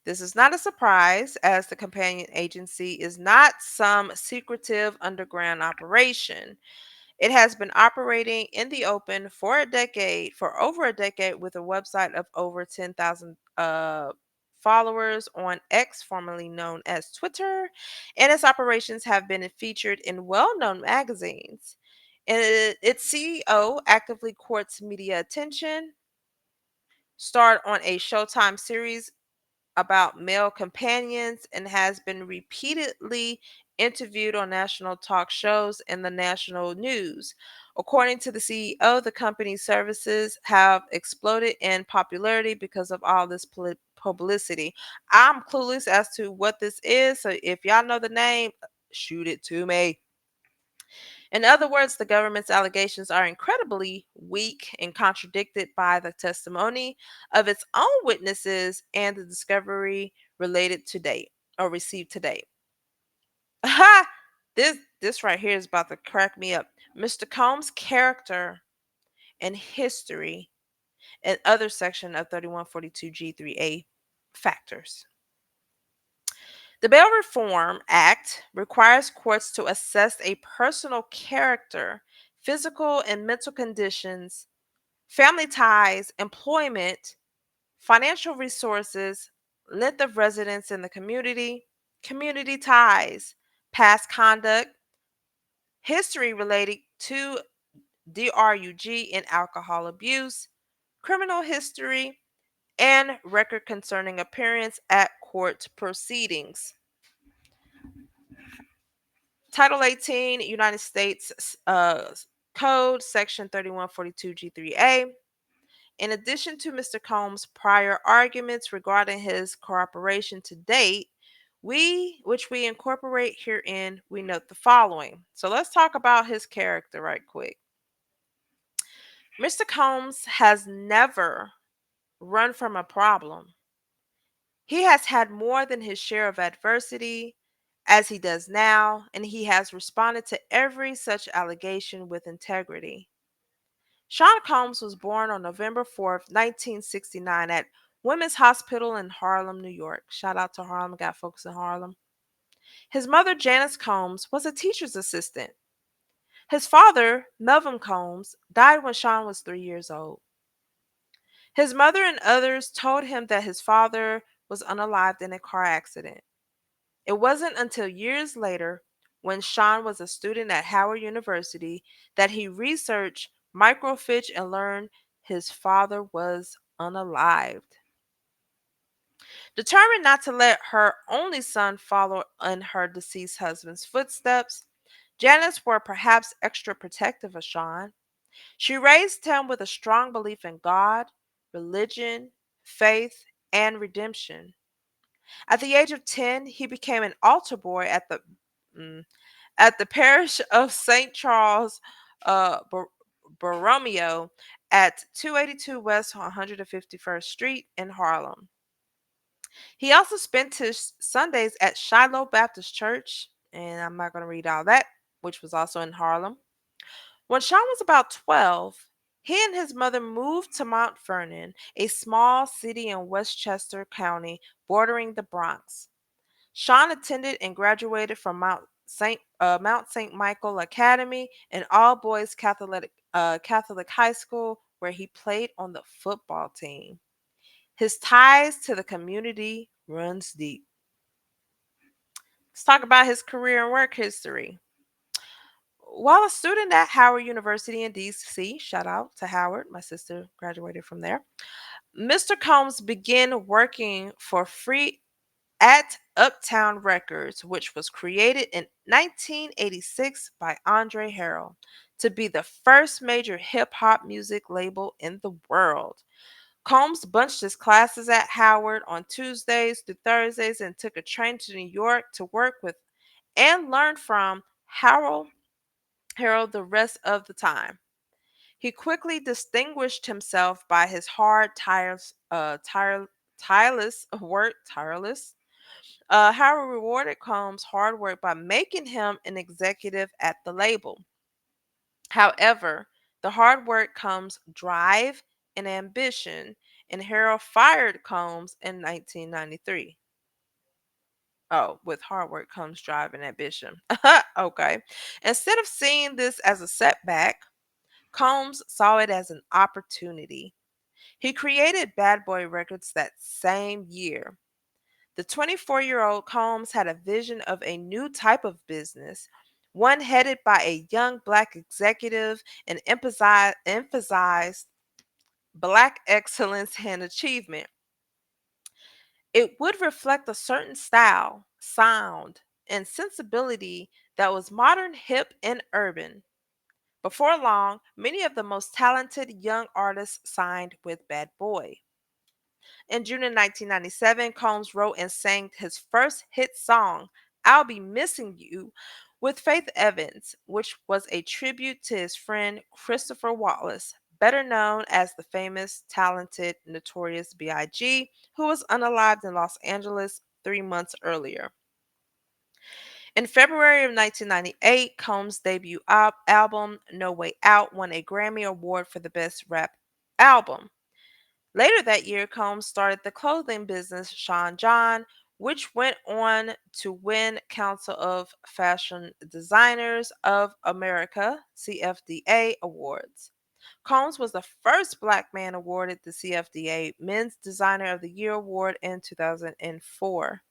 This is not a surprise, as the companion agency is not some secretive underground operation. It has been operating in the open for over a decade, with a website of over 10,000 followers on X, formerly known as Twitter, and its operations have been featured in well-known magazines. And its CEO actively courts media attention, starred on a Showtime series about male companions, and has been repeatedly interviewed on national talk shows and the national news. According to the CEO, the company's services have exploded in popularity because of all this publicity. I'm clueless as to what this is, so if y'all know the name, shoot it to me. In other words, the government's allegations are incredibly weak and contradicted by the testimony of its own witnesses and the discovery related to date or received to date. Ha! This right here is about to crack me up. Mr. Combs' character and history and other section of 3142 G3A factors. The Bail Reform Act requires courts to assess a personal character, physical and mental conditions, family ties, employment, financial resources, length of residence in the community, community ties, past conduct, history related to DRUG and alcohol abuse, criminal history, and record concerning appearance at court proceedings. Title 18, United States Code, Section 3142 G3A. In addition to Mr. Combs' prior arguments regarding his cooperation to date, which we incorporate herein, we note the following. So let's talk about his character right quick. Mr. Combs has never run from a problem. He has had more than his share of adversity, as he does now, and he has responded to every such allegation with integrity. Sean Combs was born on November 4th, 1969, at Women's Hospital in Harlem, New York. Shout out to Harlem, got folks in Harlem. His mother, Janice Combs, was a teacher's assistant. His father, Melvin Combs, died when Sean was 3 years old. His mother and others told him that his father was unalived in a car accident. It wasn't until years later, when Sean was a student at Howard University, that he researched microfiche and learned his father was unalived. Determined not to let her only son follow in her deceased husband's footsteps, Janice were perhaps extra protective of Sean. She raised him with a strong belief in God, religion, faith, and redemption. At the age of 10, he became an altar boy mm, at the parish of St. Charles Borromeo at 282 West 151st Street in Harlem. He also spent his Sundays at Shiloh Baptist Church, and I'm not going to read all that, which was also in Harlem. When Sean was about 12, he and his mother moved to Mount Vernon, a small city in Westchester County bordering the Bronx. Sean attended and graduated from Mount St. Michael Academy, an all-boys Catholic high school where he played on the football team. His ties to the community runs deep. Let's talk about his career and work history. While a student at Howard University in DC, shout out to Howard, my sister graduated from there, Mr. Combs began working for free at Uptown Records, which was created in 1986 by Andre Harrell to be the first major hip hop music label in the world. Combs bunched his classes at Howard on Tuesdays through Thursdays and took a train to New York to work with and learn from Harrell the rest of the time. He quickly distinguished himself by his tireless work. Howard rewarded Combs' hard work by making him an executive at the label. However, the hard work comes drive and ambition, and Harrell fired Combs in 1993. Oh, with hard work comes drive and ambition. Okay. Instead of seeing this as a setback, Combs saw it as an opportunity. He created Bad Boy Records that same year. The 24-year-old Combs had a vision of a new type of business, one headed by a young black executive and emphasized black excellence and achievement. It would reflect a certain style, sound, and sensibility that was modern, hip, and urban. Before long, many of the most talented young artists signed with Bad Boy. In June of 1997, Combs wrote and sang his first hit song, I'll Be Missing You, with Faith Evans, which was a tribute to his friend Christopher Wallace, better known as the famous, talented, notorious B.I.G., who was unalived in Los Angeles 3 months earlier. In February of 1998, Combs' debut album, No Way Out, won a Grammy Award for the Best Rap Album. Later that year, Combs started the clothing business Sean John, which went on to win Council of Fashion Designers of America (CFDA) awards. Combs was the first black man awarded the CFDA Men's Designer of the Year award in 2004.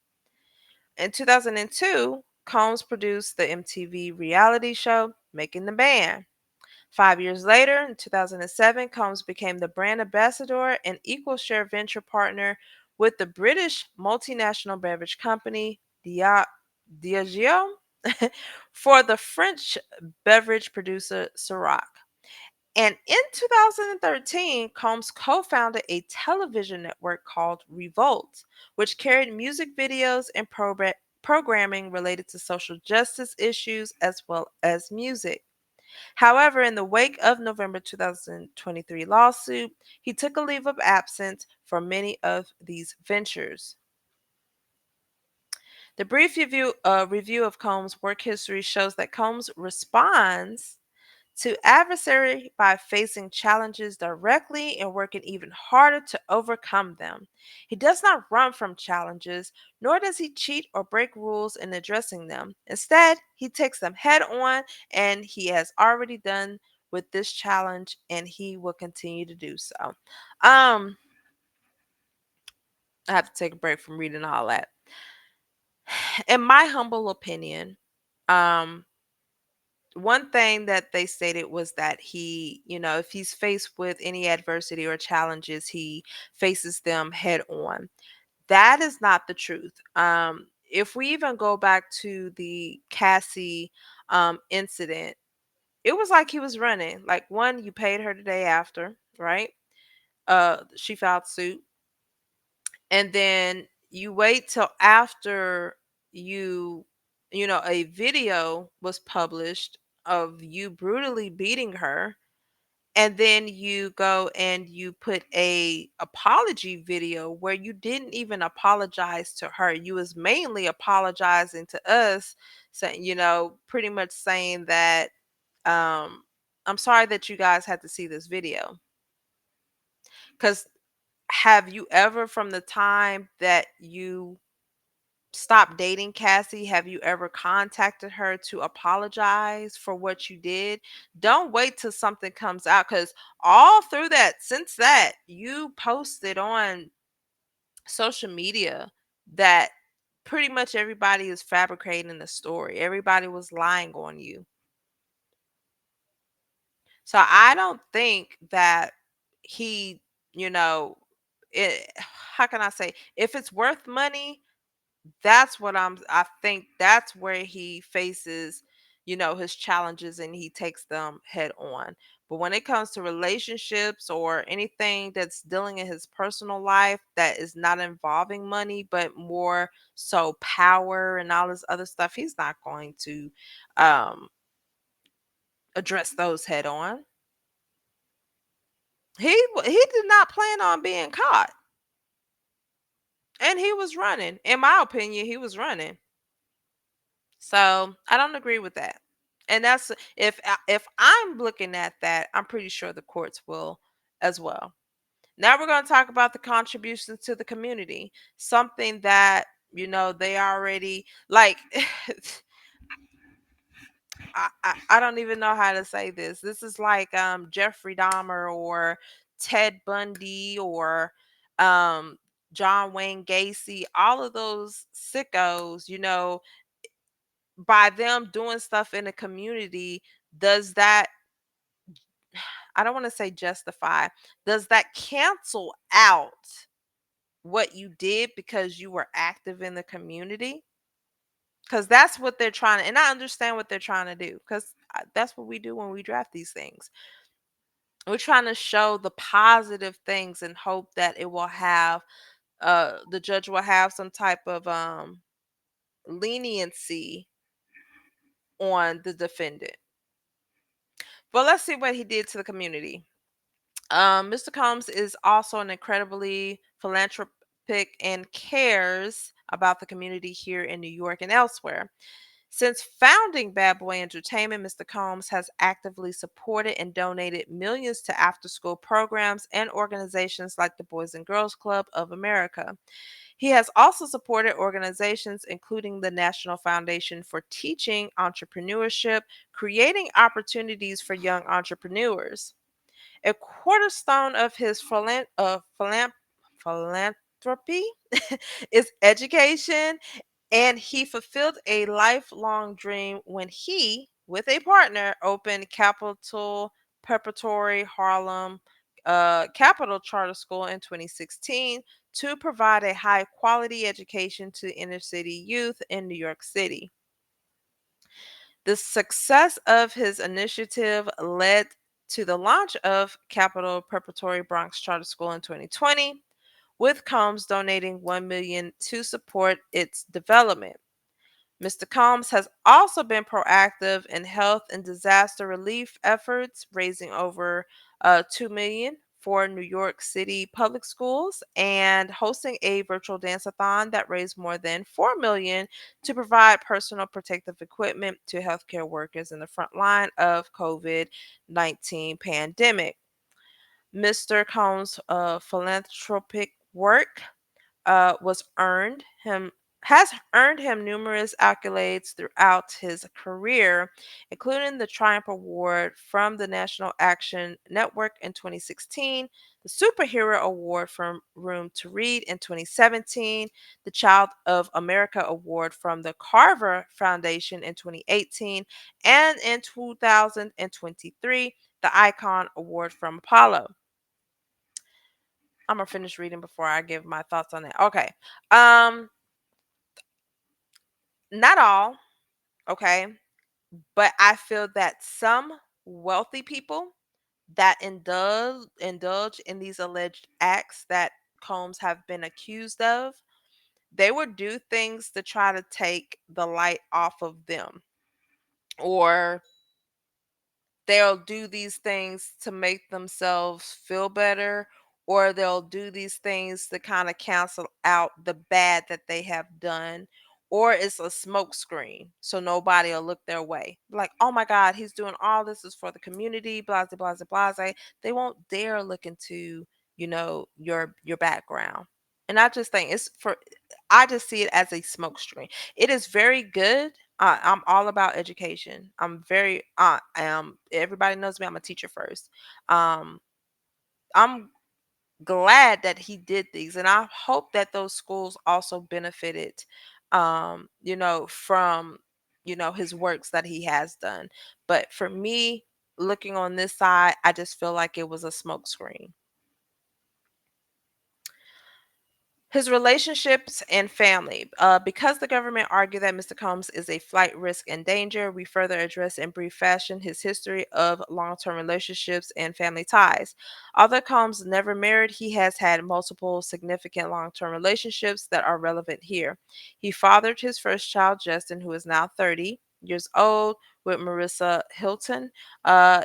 In 2002, Combs produced the MTV reality show Making the Band. 5 years later, in 2007, Combs became the brand ambassador and equal share venture partner with the British multinational beverage company Diageo for the French beverage producer Ciroc. And in 2013, Combs co founded a television network called Revolt, which carried music videos and programming related to social justice issues as well as music. However, in the wake of November 2023 lawsuit, he took a leave of absence from many of these ventures. The brief review of Combs' work history shows that Combs responds to adversary by facing challenges directly and working even harder to overcome them. He does not run from challenges, nor does he cheat or break rules in addressing them. Instead, he takes them head on, and he has already done with this challenge, and he will continue to do so. Um, I have to take a break from reading all that. In my humble opinion, um, one thing that they stated was that he, if he's faced with any adversity or challenges, he faces them head on. That is not the truth. If we even go back to the Cassie incident, it was like he was running. Like, one, you paid her the day after, right? She filed suit, and then you wait till after you a video was published of you brutally beating her, and then you go and you put a apology video where you didn't even apologize to her. You was mainly apologizing to us, saying, pretty much saying that, I'm sorry that you guys had to see this video. Because have you ever, from the time that you stopped dating Cassie, have you ever contacted her to apologize for what you did? Don't wait till something comes out, because all through that, since that, you posted on social media that pretty much everybody is fabricating the story. Everybody was lying on you. So I don't think that he, you know, how can I say, if it's worth money, I think that's where he faces, his challenges, and he takes them head on. But when it comes to relationships or anything that's dealing in his personal life that is not involving money, but more so power and all this other stuff, he's not going to um address those head on. He did not plan on being caught, and he was running. In my opinion, he was running. So I don't agree with that. And that's, if I'm looking at that, I'm pretty sure the courts will as well. Now we're going to talk about the contributions to the community. Something that, they already like. I don't even know how to say this. This is like Jeffrey Dahmer or Ted Bundy or um John Wayne Gacy, all of those sickos, by them doing stuff in the community, does that, I don't want to say justify, does that cancel out what you did because you were active in the community? Because that's what they're trying to, and I understand what they're trying to do, because that's what we do when we draft these things. We're trying to show the positive things and hope that it will have, the judge will have some type of leniency on the defendant. But let's see what he did to the community. Mr. Combs is also an incredibly philanthropic and cares about the community here in New York and elsewhere. Since founding Bad Boy Entertainment, Mr. Combs has actively supported and donated millions to after school programs and organizations like the Boys and Girls Club of America. He has also supported organizations including the National Foundation for Teaching Entrepreneurship, creating opportunities for young entrepreneurs. A cornerstone of his philanthropy is education, And he fulfilled a lifelong dream when he, with a partner, opened Capital Preparatory Harlem Capital Charter School in 2016 to provide a high quality education to inner city youth in New York City. The success of his initiative led to the launch of Capital Preparatory Bronx Charter School in 2020, with Combs donating $1 million to support its development. Mr. Combs has also been proactive in health and disaster relief efforts, raising over $2 million for New York City public schools and hosting a virtual dance-a-thon that raised more than $4 million to provide personal protective equipment to healthcare workers in the front line of COVID-19 pandemic. Mr. Combs' philanthropic work was earned him has earned him numerous accolades throughout his career, including the Triumph Award from the National Action Network in 2016, the Superhero Award from Room to Read in 2017, the Child of America Award from the Carver Foundation in 2018, and in 2023, the Icon Award from Apollo. I'm gonna finish reading before I give my thoughts on that. Okay. Um, Not all, okay, but I feel that some wealthy people that indulge in these alleged acts that Combs have been accused of, they would do things to try to take the light off of them, or they'll do these things to make themselves feel better, or they'll do these things to kind of cancel out the bad that they have done, or it's a smokescreen so nobody will look their way, like, oh my god, he's doing all this is for the community, blah blah blah blah. They won't dare look into, your background. And I just think I just see it as a smokescreen. It is very good. I'm all about education. Everybody knows me. I'm a teacher first. Um, I'm glad that he did these, and I hope that those schools also benefited, from, his works that he has done. But for me, looking on this side, I just feel like it was a smokescreen. His relationships and family. Because the government argued that Mr. Combs is a flight risk and danger, we further address in brief fashion his history of long term relationships and family ties. Although Combs never married, he has had multiple significant long term relationships that are relevant here. He fathered his first child, Justin, who is now 30 years old, with Marissa Hilton.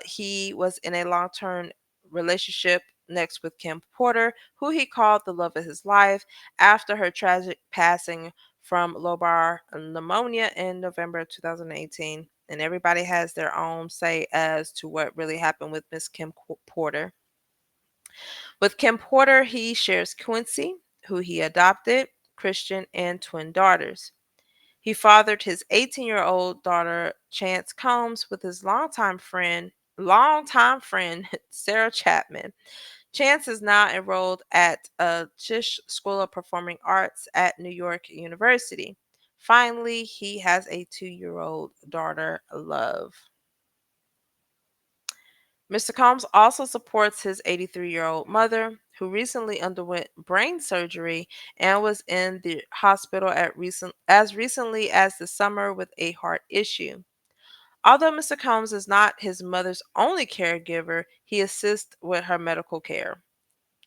He was in a long term relationship next with Kim Porter, who he called the love of his life after her tragic passing from lobar pneumonia in November 2018. And everybody has their own say as to what really happened with Miss Kim Porter. With Kim Porter, he shares Quincy, who he adopted, Christian, and twin daughters. He fathered his 18-year-old daughter, Chance Combs, with his longtime friend, Sarah Chapman. Chance is now enrolled at Tisch School of Performing Arts at New York University. Finally, he has a 2-year-old daughter, Love. Mr. Combs also supports his 83-year-old mother, who recently underwent brain surgery and was in the hospital as recently as the summer with a heart issue. Although Mr. Combs is not his mother's only caregiver, he assists with her medical care.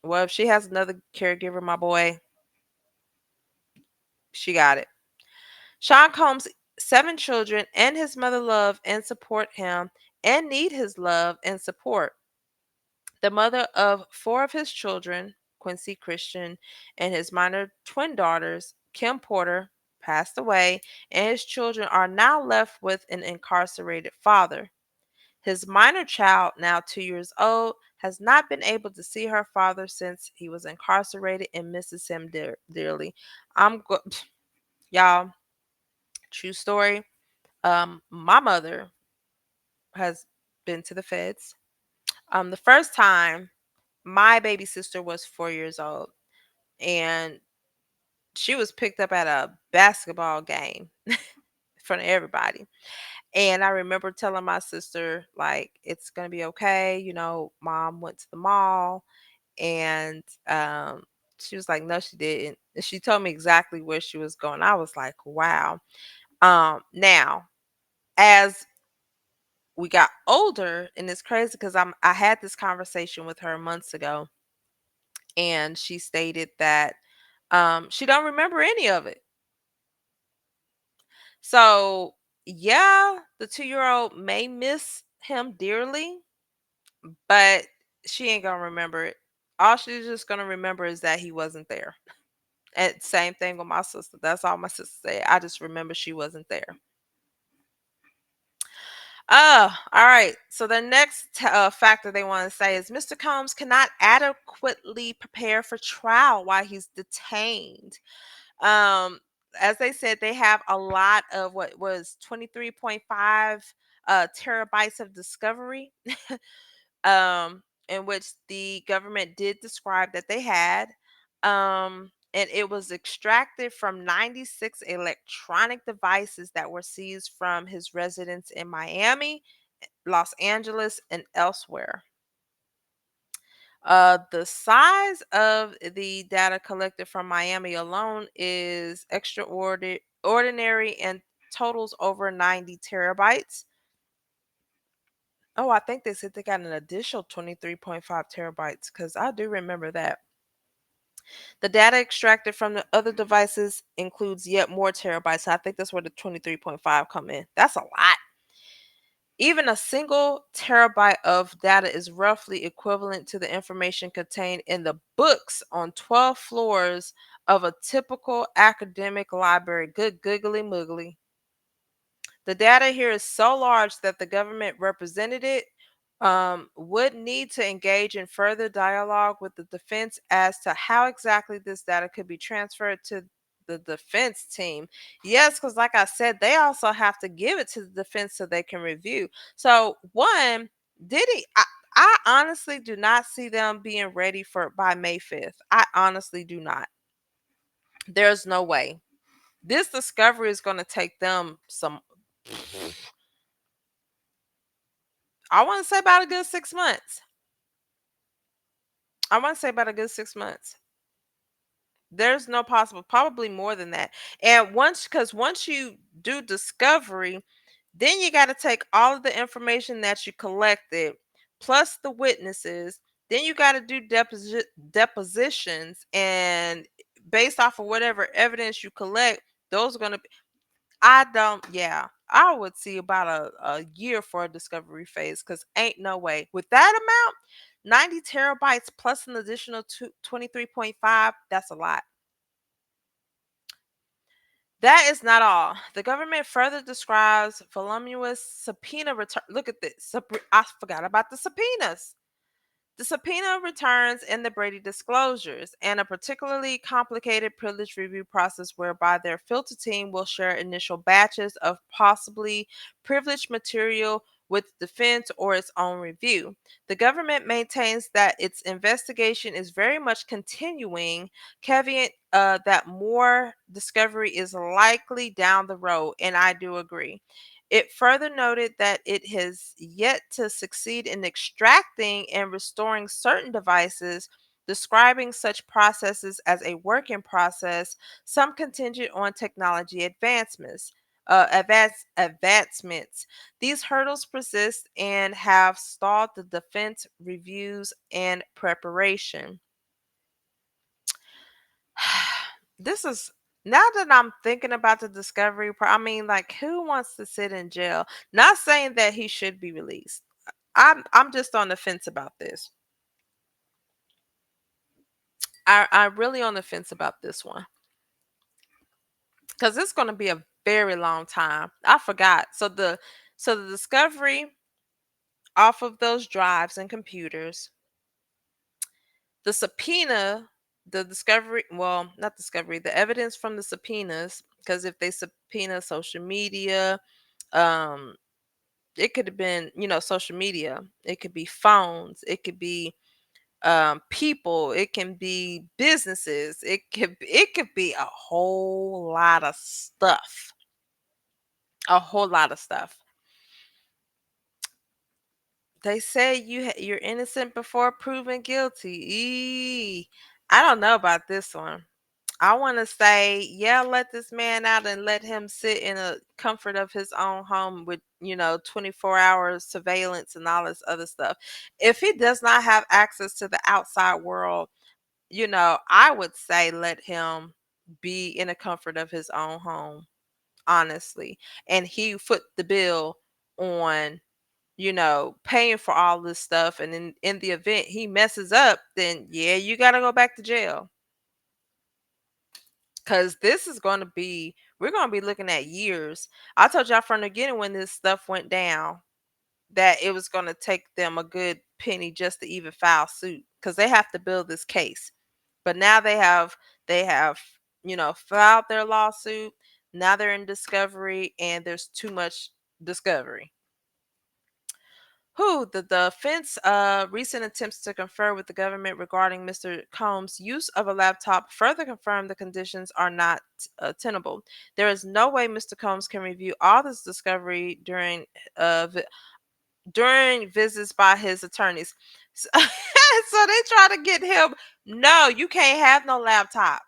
Well, if she has another caregiver, my boy, she got it. Sean Combs' 7 children and his mother love and support him and need his love and support. The mother of 4 of his children, Quincy, Christian, and his minor twin daughters, Kim Porter, passed away, and his children are now left with an incarcerated father. His minor child, now 2 years old, has not been able to see her father since he was incarcerated and misses him dearly. Y'all, true story. My mother has been to the feds. The first time my baby sister was 4 years old, and she was picked up at a basketball game in front of everybody. And I remember telling my sister, like, it's gonna be okay. Mom went to the mall, and she was like, no, she didn't. And she told me exactly where she was going. I was like, wow. Now, as we got older, and it's crazy because I had this conversation with her months ago, and she stated that she don't remember any of it. So yeah, the 2-year-old may miss him dearly, but she ain't gonna remember it. All she's just gonna remember is that he wasn't there. And same thing with my sister. That's all my sister said. I just remember she wasn't there. Oh, all right. So the next factor they want to say is Mr. Combs cannot adequately prepare for trial while he's detained. Um, as they said, they have a lot of what was 23.5 terabytes of discovery, in which the government did describe that they had. And it was extracted from 96 electronic devices that were seized from his residence in Miami, Los Angeles, and elsewhere. The size of the data collected from Miami alone is extraordinary and totals over 90 terabytes. Oh, I think they said they got an additional 23.5 terabytes because I do remember that. The data extracted from the other devices includes yet more terabytes. So I think that's where the 23.5 come in. That's a lot. Even a single terabyte of data is roughly equivalent to the information contained in the books on 12 floors of a typical academic library. Good googly moogly. The data here is so large that the government representative would need to engage in further dialogue with the defense as to how exactly this data could be transferred to the defense team. Yes, because like I said, they also have to give it to the defense so they can review. So one, Diddy, I honestly do not see them being ready for by May 5th. I honestly do not. There's no way. This discovery is going to take them some, I want to say about a good 6 months. I want to say about a good 6 months. There's no possible, probably more than that. And because once you do discovery, then you got to take all of the information that you collected, plus the witnesses. Then you got to do depositions, and based off of whatever evidence you collect, those are going to be. I don't. Yeah, I would see about a year for a discovery phase because ain't no way with that amount. 90 terabytes plus an additional 23.5. That's a lot. That is not all. The government further describes voluminous subpoena return. Look at this. I forgot about the subpoenas. The subpoena returns in the Brady disclosures and a particularly complicated privilege review process whereby their filter team will share initial batches of possibly privileged material with defense or its own review. The government maintains that its investigation is very much continuing, caveat that more discovery is likely down the road, and I do agree. It further noted that it has yet to succeed in extracting and restoring certain devices, describing such processes as a work in process, some contingent on technology advancements. These hurdles persist and have stalled the defense reviews and preparation. This is now that I'm thinking about the discovery I mean, like, who wants to sit in jail? Not saying that he should be released. I'm just on the fence about this. I'm really on the fence about this one because it's going to be a very long time. I forgot. So the discovery off of those drives and computers, the subpoena, the discovery, well, not discovery, the evidence from the subpoenas, because if they subpoena social media, um it could have been, social media, it could be phones, it could be people, it can be businesses, it could be a whole lot of stuff. A whole lot of stuff. They say you're innocent before proven guilty. I don't know about this one. I want to say, yeah, let this man out and let him sit in a comfort of his own home with, 24 hours surveillance and all this other stuff. If he does not have access to the outside world, I would say let him be in the comfort of his own home, honestly. And he foot the bill on, paying for all this stuff. And in the event he messes up, then yeah, you got to go back to jail. Because this is going to be, we're going to be looking at years. I told y'all from the beginning when this stuff went down that it was going to take them a good penny just to even file suit because they have to build this case. But now they have filed their lawsuit. Now they're in discovery and there's too much discovery. The defense recent attempts to confer with the government regarding Mr. Combs' use of a laptop further confirmed the conditions are not tenable. There is no way Mr. Combs can review all this discovery during visits by his attorneys. So, so they try to get him. No, you can't have no laptop.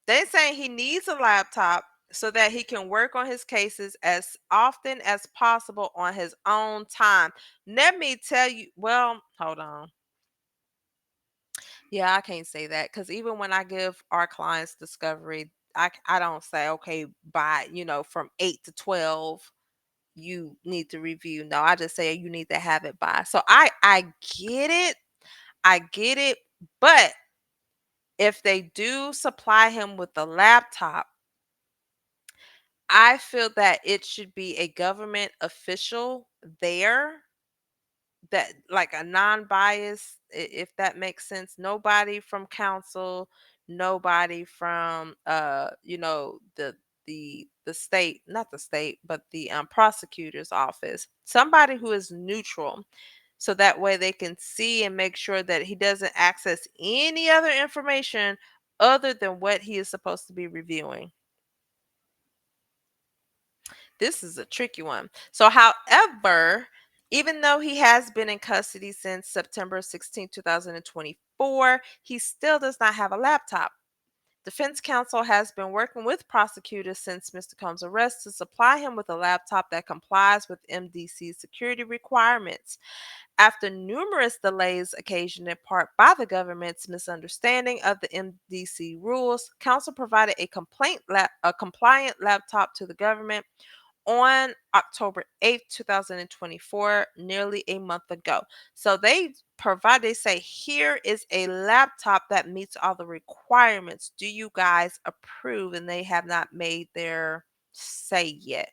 They saying he needs a laptop so that he can work on his cases as often as possible on his own time. Let me tell you, well, hold on. Yeah, I can't say that because even when I give our clients discovery, I don't say, okay, by, from 8 to 12, you need to review. No, I just say you need to have it by. So I get it. I get it. But if they do supply him with the laptop, I feel that it should be a government official there that like a non-bias, if that makes sense. Nobody from council, nobody from the state, not the state, but the prosecutor's office. Somebody who is neutral so that way they can see and make sure that he doesn't access any other information other than what he is supposed to be reviewing. This is a tricky one. So, however, even though he has been in custody since September 16, 2024, he still does not have a laptop. Defense counsel has been working with prosecutors since Mr. Combs' arrest to supply him with a laptop that complies with MDC's security requirements. After numerous delays occasioned in part by the government's misunderstanding of the MDC rules, counsel provided a compliant laptop to the government on October 8th, 2024, nearly a month ago. So they say, here is a laptop that meets all the requirements. Do you guys approve? And they have not made their say yet.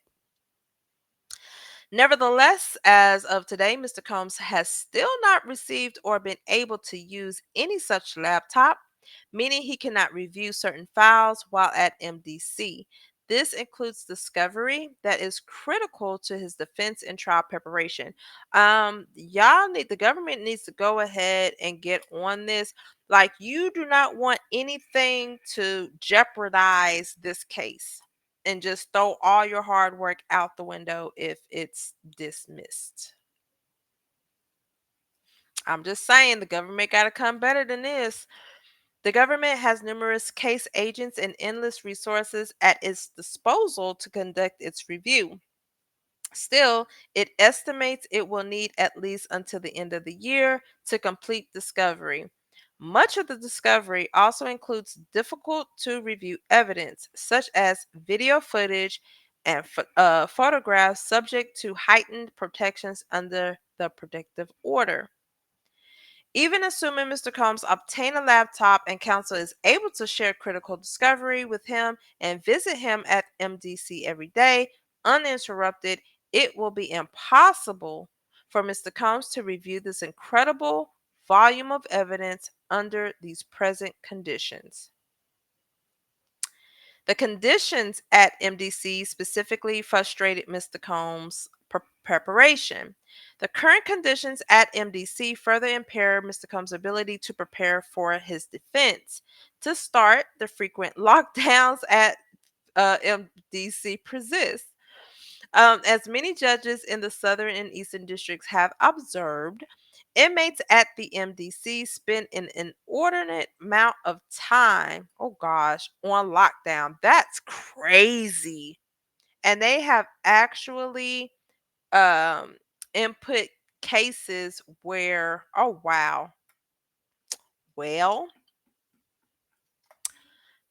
Nevertheless, as of today, Mr. Combs has still not received or been able to use any such laptop, meaning he cannot review certain files while at MDC. This includes discovery that is critical to his defense and trial preparation. The government needs to go ahead and get on this. Like, you do not want anything to jeopardize this case and just throw all your hard work out the window if it's dismissed. I'm just saying the government got to come better than this. The government has numerous case agents and endless resources at its disposal to conduct its review. Still, it estimates it will need at least until the end of the year to complete discovery. Much of the discovery also includes difficult to review evidence, such as video footage and photographs subject to heightened protections under the protective order. Even assuming Mr. Combs obtain a laptop and counsel is able to share critical discovery with him and visit him at MDC every day uninterrupted, it will be impossible for Mr. Combs to review this incredible volume of evidence under these present conditions. The conditions at MDC specifically frustrated Mr. Combs' preparation. The current conditions at MDC further impair Mr. Combs' ability to prepare for his defense. To start, the frequent lockdowns at MDC persist. As many judges in the Southern and Eastern districts have observed, inmates at the MDC spend an inordinate amount of time, oh gosh, on lockdown. That's crazy. And they have actually um, input cases where, oh wow, well,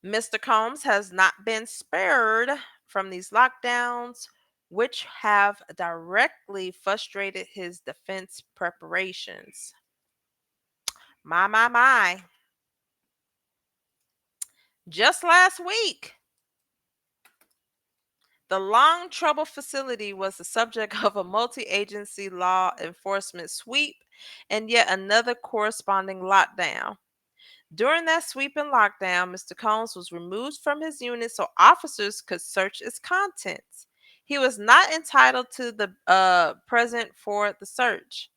Mr. Combs has not been spared from these lockdowns, which have directly frustrated his defense preparations. My. Just last week, the Long Trouble facility was the subject of a multi agency law enforcement sweep and yet another corresponding lockdown. During that sweeping lockdown, Mr. Combs was removed from his unit so officers could search its contents. He was not entitled to the present for the search.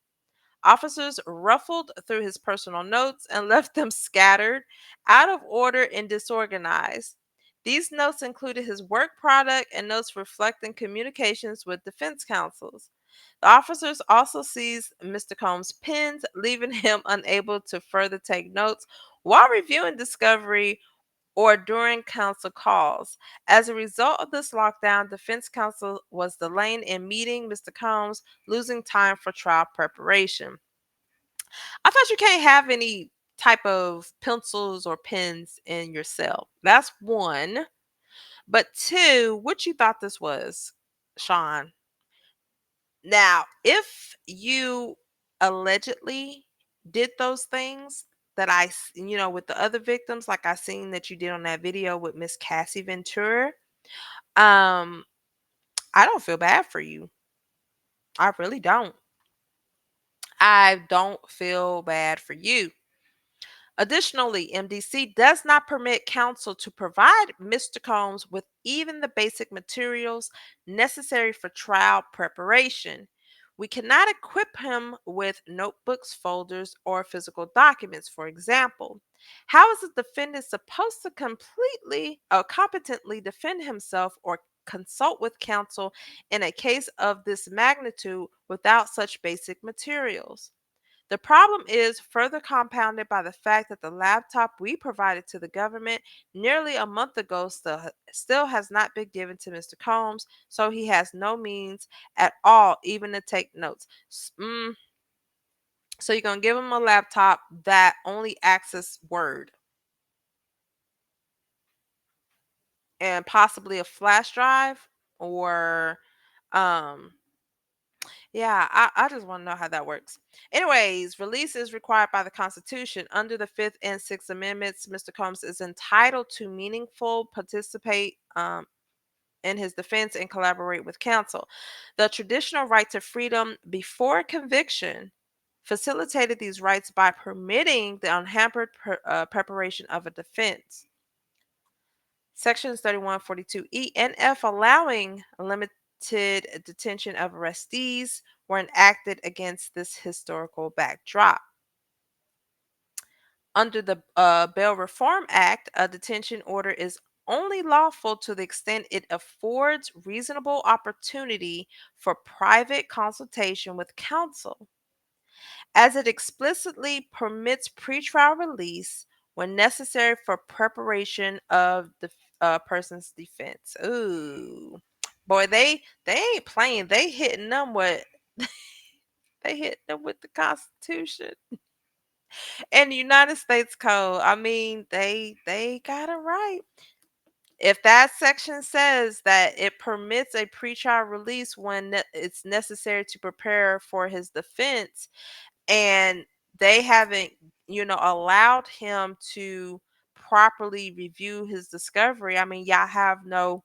Officers ruffled through his personal notes and left them scattered, out of order and disorganized. These notes included his work product and notes reflecting communications with defense counsels. The officers also seized Mr. Combs' pens, leaving him unable to further take notes while reviewing discovery or during counsel calls. As a result of this lockdown, defense counsel was delayed in meeting Mr. Combs, losing time for trial preparation. I thought you can't have any type of pencils or pens in your cell. That's one. But two, what you thought this was, Sean? Now, if you allegedly did those things that with the other victims, like I seen that you did on that video with Miss Cassie Ventura, um, I don't feel bad for you. I really don't. I don't feel bad for you. Additionally, MDC does not permit counsel to provide Mr. Combs with even the basic materials necessary for trial preparation. We cannot equip him with notebooks, folders, or physical documents, for example. How is a defendant supposed to completely or competently defend himself or consult with counsel in a case of this magnitude without such basic materials? The problem is further compounded by the fact that the laptop we provided to the government nearly a month ago still has not been given to Mr. Combs, so he has no means at all even to take notes. So you're going to give him a laptop that only access Word and possibly a flash drive or um yeah, I just want to know how that works. Anyways, release is required by the Constitution. Under the Fifth and Sixth Amendments, Mr. Combs is entitled to meaningful participate in his defense and collaborate with counsel. The traditional right to freedom before conviction facilitated these rights by permitting the unhampered preparation of a defense. Sections 31, 42E and F allowing limited detention of arrestees were enacted against this historical backdrop. Under the Bail Reform Act, a detention order is only lawful to the extent it affords reasonable opportunity for private consultation with counsel, as it explicitly permits pretrial release when necessary for preparation of the person's defense. Ooh, boy, they ain't playing. They hitting them with they hitting them with the Constitution and the United States Code. I mean, they got it right. If that section says that it permits a pretrial release when it's necessary to prepare for his defense, and they haven't allowed him to properly review his discovery, I mean, y'all have no.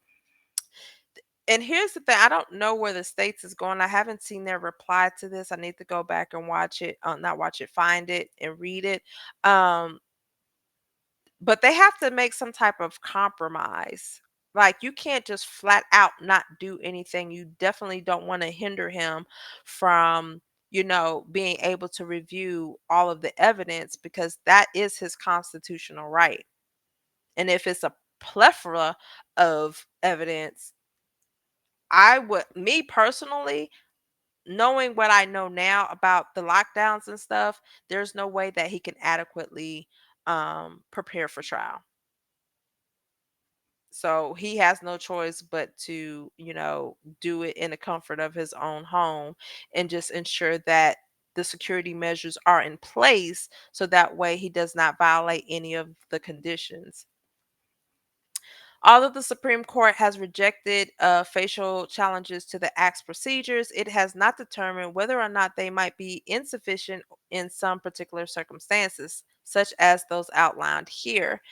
And here's the thing, I don't know where the states is going. I haven't seen their reply to this. I need to go back and watch it, not watch it, find it and read it. um but they have to make some type of compromise. Like, you can't just flat out not do anything. You definitely don't want to hinder him from, being able to review all of the evidence, because that is his constitutional right. And if it's a plethora of evidence, me personally, knowing what I know now about the lockdowns and stuff, there's no way that he can adequately prepare for trial. So he has no choice but to, do it in the comfort of his own home, and just ensure that the security measures are in place so that way he does not violate any of the conditions. Although the Supreme Court has rejected facial challenges to the Act's procedures, it has not determined whether or not they might be insufficient in some particular circumstances, such as those outlined here.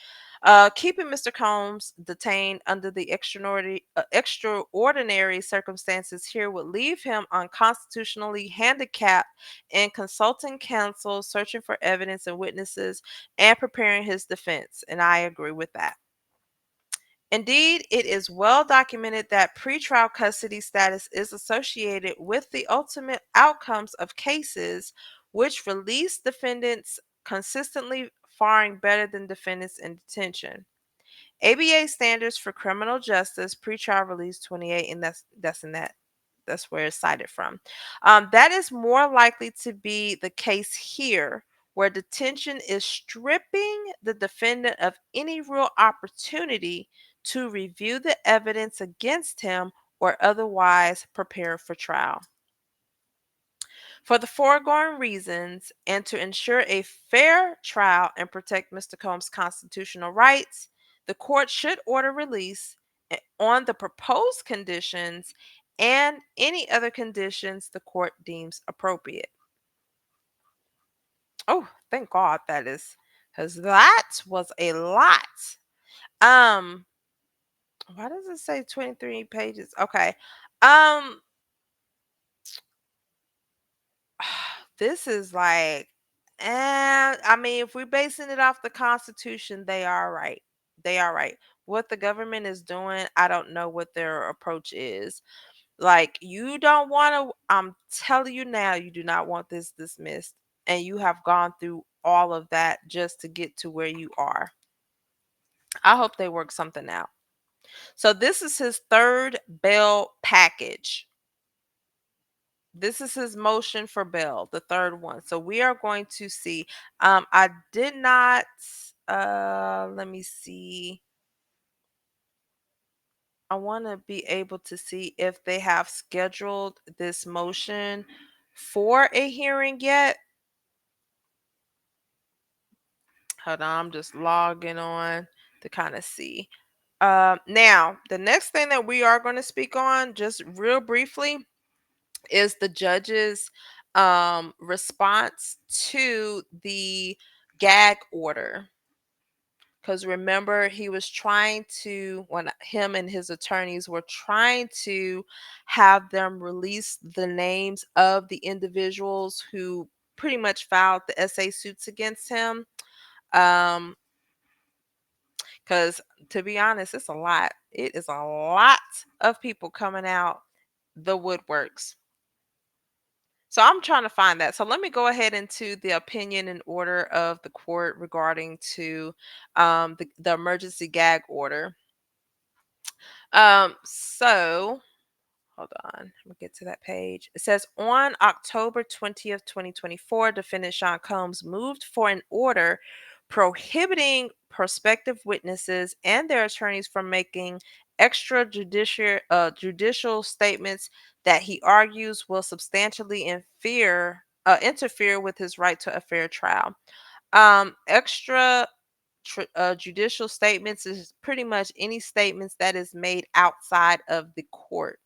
Keeping Mr. Combs detained under the extraordinary circumstances here would leave him unconstitutionally handicapped in consulting counsel, searching for evidence and witnesses, and preparing his defense. And I agree with that. Indeed, it is well documented that pretrial custody status is associated with the ultimate outcomes of cases, which release defendants consistently faring better than defendants in detention. ABA standards for criminal justice, pretrial release 28, and that's where it's cited from. That is more likely to be the case here, where detention is stripping the defendant of any real opportunity to review the evidence against him or otherwise prepare for trial. For the foregoing reasons, and to ensure a fair trial and protect Mr. Combs' constitutional rights, the court should order release on the proposed conditions and any other conditions the court deems appropriate. Oh, thank God that is, because that was a lot. Um, why does it say 23 pages? Okay. Um, this is like, I mean, if we're basing it off the Constitution, they are right. They are right. What the government is doing, I don't know what their approach is. Like, you don't want to, I'm telling you now, you do not want this dismissed. And you have gone through all of that just to get to where you are. I hope they work something out. So, this is his third bail package. This is his motion for bail, the third one. So we are going to see. I did not let me see. I want to be able to see if they have scheduled this motion for a hearing yet. Hold on, I'm just logging on to kind of see. Now, the next thing that we are going to speak on, just real briefly, is the judge's response to the gag order. Because remember, he was trying to, when him and his attorneys were trying to have them release the names of the individuals who pretty much filed the SA suits against him. Because to be honest, it's a lot. It is a lot of people coming out the woodworks. So I'm trying to find that. So let me go ahead into the opinion and order of the court regarding to the emergency gag order. So hold on, let me get to that page. It says on October 20th, 2024, defendant Sean Combs moved for an order prohibiting prospective witnesses and their attorneys from making judicial statements that he argues will substantially interfere with his right to a fair trial. Extra judicial statements is pretty much any statements that is made outside of the court.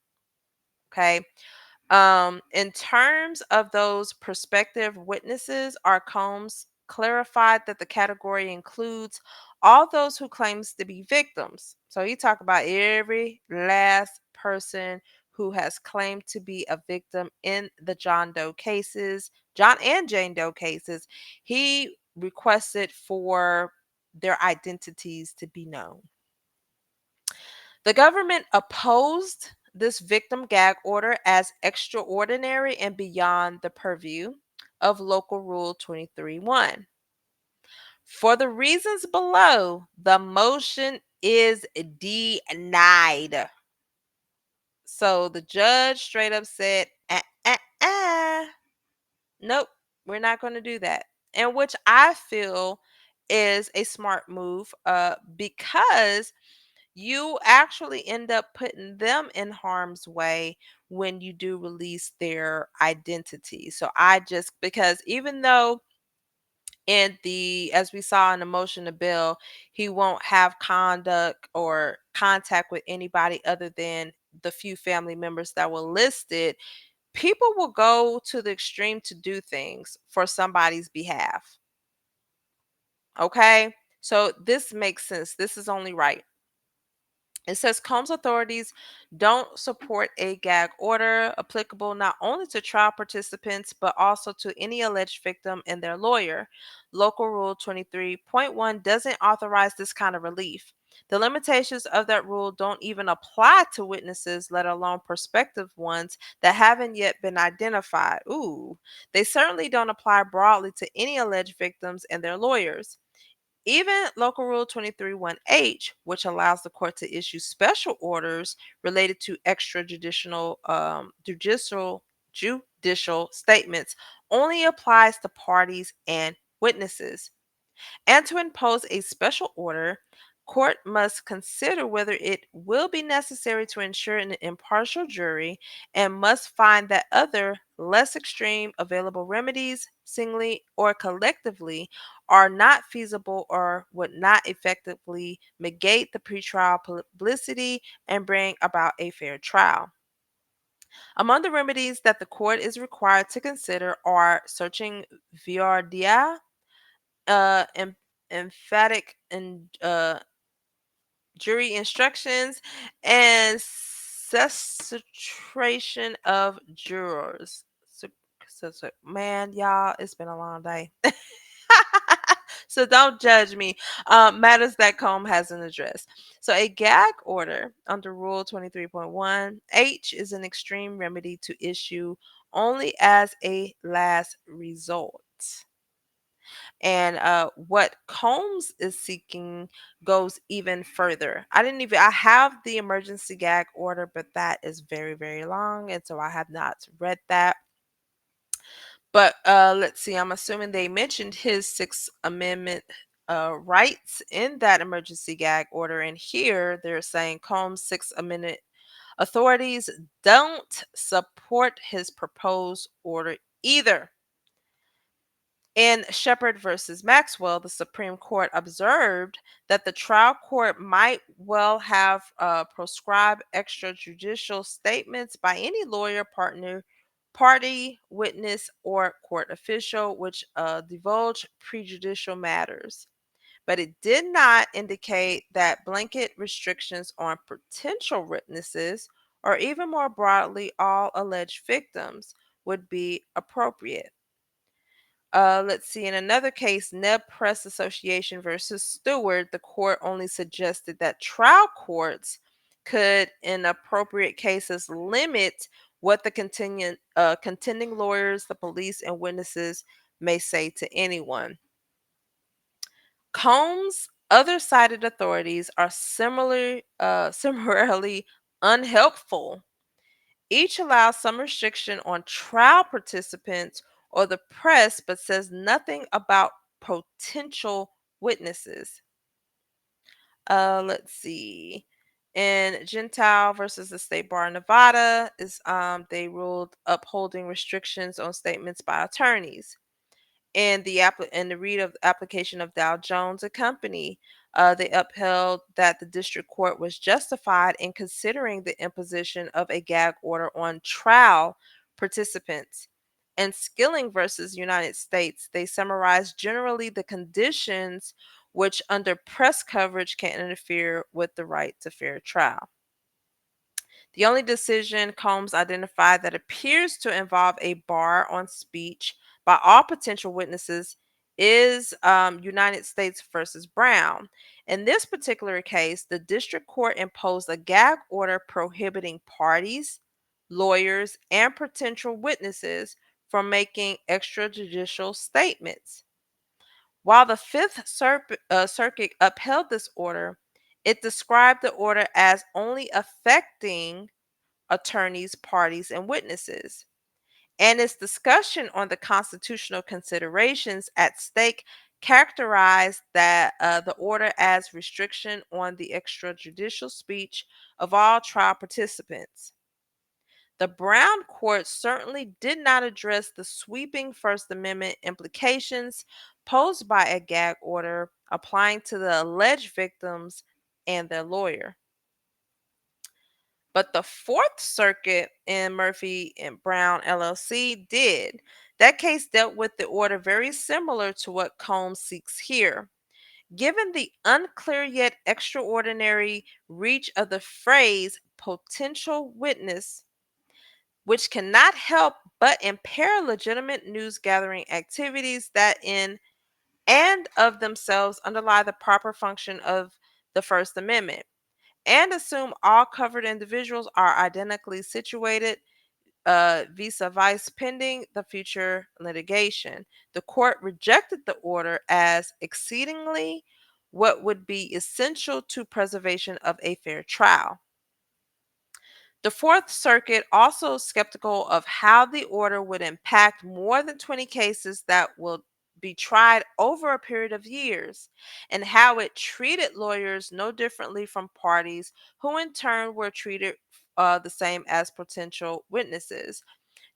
Okay. In terms of those prospective witnesses, our Combs clarified that the category includes all those who claims to be victims. So he talked about every last person who has claimed to be a victim in the John and Jane Doe cases. He requested for their identities to be known. The government opposed this victim gag order as extraordinary and beyond the purview of Local Rule 23.1. For the reasons below, the motion is denied. So the judge straight up said, nope, we're not going to do that. And which I feel is a smart move because you actually end up putting them in harm's way when you do release their identity. So I just, because even though in the, as we saw in the motion to bill, he won't have conduct or contact with anybody other than the few family members that were listed, people will go to the extreme to do things for somebody's behalf. Okay, so this makes sense. This is only right. It says Combs authorities don't support a gag order applicable not only to trial participants but also to any alleged victim and their lawyer. Local Rule 23.1 doesn't authorize this kind of relief. The limitations of that rule don't even apply to witnesses, let alone prospective ones that haven't yet been identified. Ooh, they certainly don't apply broadly to any alleged victims and their lawyers. Even Local Rule 23.1H, which allows the court to issue special orders related to extrajudicial judicial statements, only applies to parties and witnesses. And to impose a special order, court must consider whether it will be necessary to ensure an impartial jury and must find that other less extreme available remedies, singly or collectively, are not feasible or would not effectively negate the pretrial publicity and bring about a fair trial. Among the remedies that the court is required to consider are searching VRDI, em- emphatic and jury instructions, and cessation of jurors. Man, y'all, it's been a long day. So don't judge me. Matters that Combe hasn't addressed. So a gag order under Rule 23.1H is an extreme remedy to issue only as a last result. And what Combs is seeking goes even further. I have the emergency gag order, but that is very, very long. And so I have not read that. But let's see, I'm assuming they mentioned his Sixth Amendment rights in that emergency gag order. And here they're saying Combs' Sixth Amendment authorities don't support his proposed order either. In Shepard versus Maxwell, the Supreme Court observed that the trial court might well have proscribed extrajudicial statements by any lawyer, partner, party, witness, or court official which divulge prejudicial matters. But it did not indicate that blanket restrictions on potential witnesses, or even more broadly, all alleged victims, would be appropriate. Let's see. In another case, Neb Press Association versus Stewart, the court only suggested that trial courts could, in appropriate cases, limit what the contending lawyers, the police, and witnesses may say to anyone. Combs' other cited authorities are similarly unhelpful. Each allows some restriction on trial participants or the press, but says nothing about potential witnesses. Let's see. In Gentile versus the State Bar of Nevada, is they ruled upholding restrictions on statements by attorneys. In the read of application of Dow Jones and Company, they upheld that the district court was justified in considering the imposition of a gag order on trial participants. And Skilling versus United States, they summarized generally the conditions which, under press coverage, can interfere with the right to fair trial. The only decision Combs identified that appears to involve a bar on speech by all potential witnesses is United States versus Brown. In this particular case, the district court imposed a gag order prohibiting parties, lawyers, and potential witnesses from making extrajudicial statements. While the Circuit upheld this order, it described the order as only affecting attorneys, parties, and witnesses. And its discussion on the constitutional considerations at stake characterized the order as restriction on the extrajudicial speech of all trial participants. The Brown court certainly did not address the sweeping First Amendment implications posed by a gag order applying to the alleged victims and their lawyer. But the Fourth Circuit in Murphy and Brown LLC did. That case dealt with the order very similar to what Combs seeks here. Given the unclear yet extraordinary reach of the phrase potential witness, which cannot help but impair legitimate news gathering activities that in and of themselves underlie the proper function of the First Amendment, and assume all covered individuals are identically situated vis-a-vis pending the future litigation. The court rejected the order as exceedingly what would be essential to preservation of a fair trial. The Fourth Circuit also skeptical of how the order would impact more than 20 cases that will be tried over a period of years, and how it treated lawyers no differently from parties who in turn were treated the same as potential witnesses.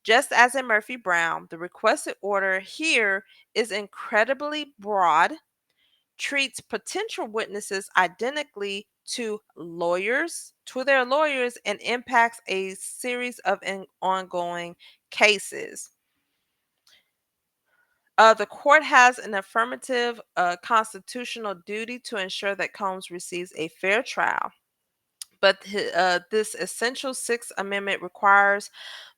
Just as in Murphy Brown, the requested order here is incredibly broad, treats potential witnesses identically to their lawyers, and impacts a series of ongoing cases. The court has an affirmative constitutional duty to ensure that Combs receives a fair trial, but this essential Sixth Amendment requires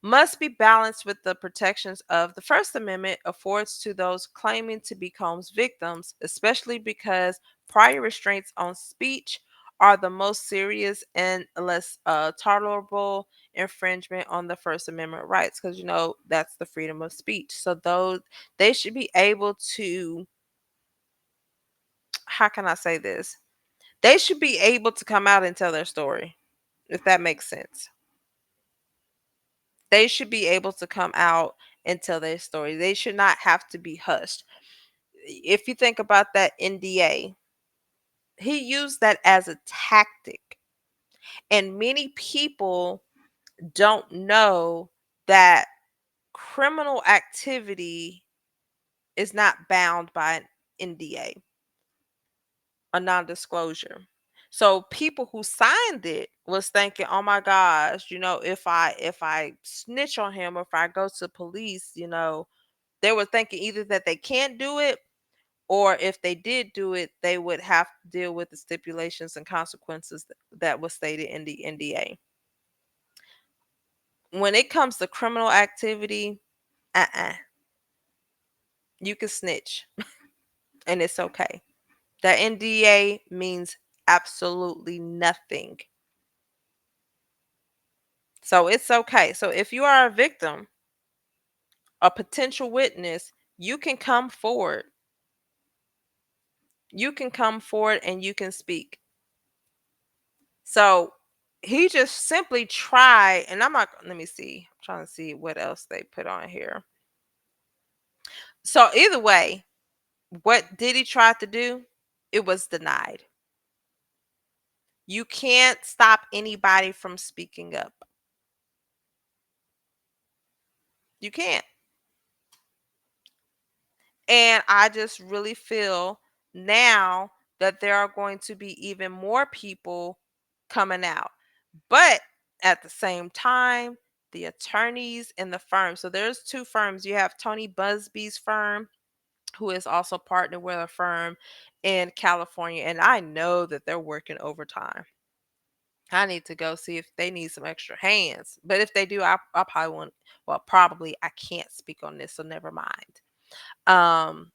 must be balanced with the protections of the First Amendment affords to those claiming to be Combs victims, especially because prior restraints on speech are the most serious and less tolerable infringement on the First Amendment rights, because that's the freedom of speech. So those they should be able to, how can I say this? They should be able to come out and tell their story, if that makes sense. They should be able to come out and tell their story. They should not have to be hushed. If you think about that NDA, he used that as a tactic. And many people don't know that criminal activity is not bound by an NDA, a non-disclosure. So people who signed it was thinking, "Oh my gosh, if I snitch on him or if I go to police, they were thinking either that they can't do it, or if they did do it, they would have to deal with the stipulations and consequences that was stated in the NDA. When it comes to criminal activity, uh-uh, you can snitch and it's okay. The NDA means absolutely nothing. So it's okay. So if you are a victim, a potential witness, you can come forward. You can come forward and you can speak. So he just simply tried, and I'm not, let me see. I'm trying to see what else they put on here. So either way, what Diddy tried to do, it was denied. You can't stop anybody from speaking up. You can't. And I just really feel now that there are going to be even more people coming out. But at the same time, the attorneys and the firm. So there's two firms. You have Tony Busby's firm, who is also partnered with a firm in California. And I know that they're working overtime. I need to go see if they need some extra hands. But if they do, I probably won't. Well, probably I can't speak on this, so never mind. Um,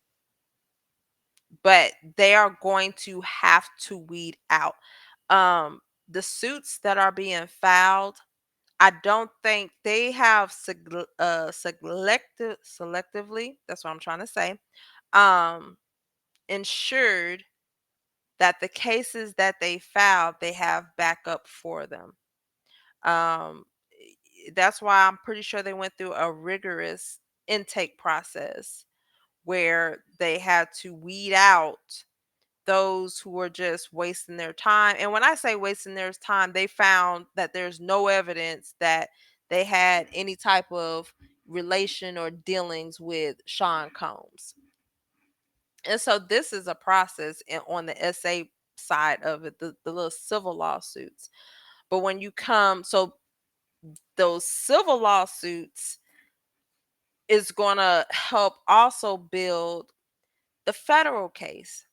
but they are going to have to weed out. Um, the suits that are being filed, I don't think they have selectively, that's what I'm trying to say, um, ensured that the cases that they filed, they have backup for them. Um, that's why I'm pretty sure they went through a rigorous intake process where they had to weed out those who were just wasting their time. And when I say wasting their time, they found that there's no evidence that they had any type of relation or dealings with Sean Combs. And so this is a process on the SA side of it, the little civil lawsuits. But when you come, so those civil lawsuits is going to help also build the federal case.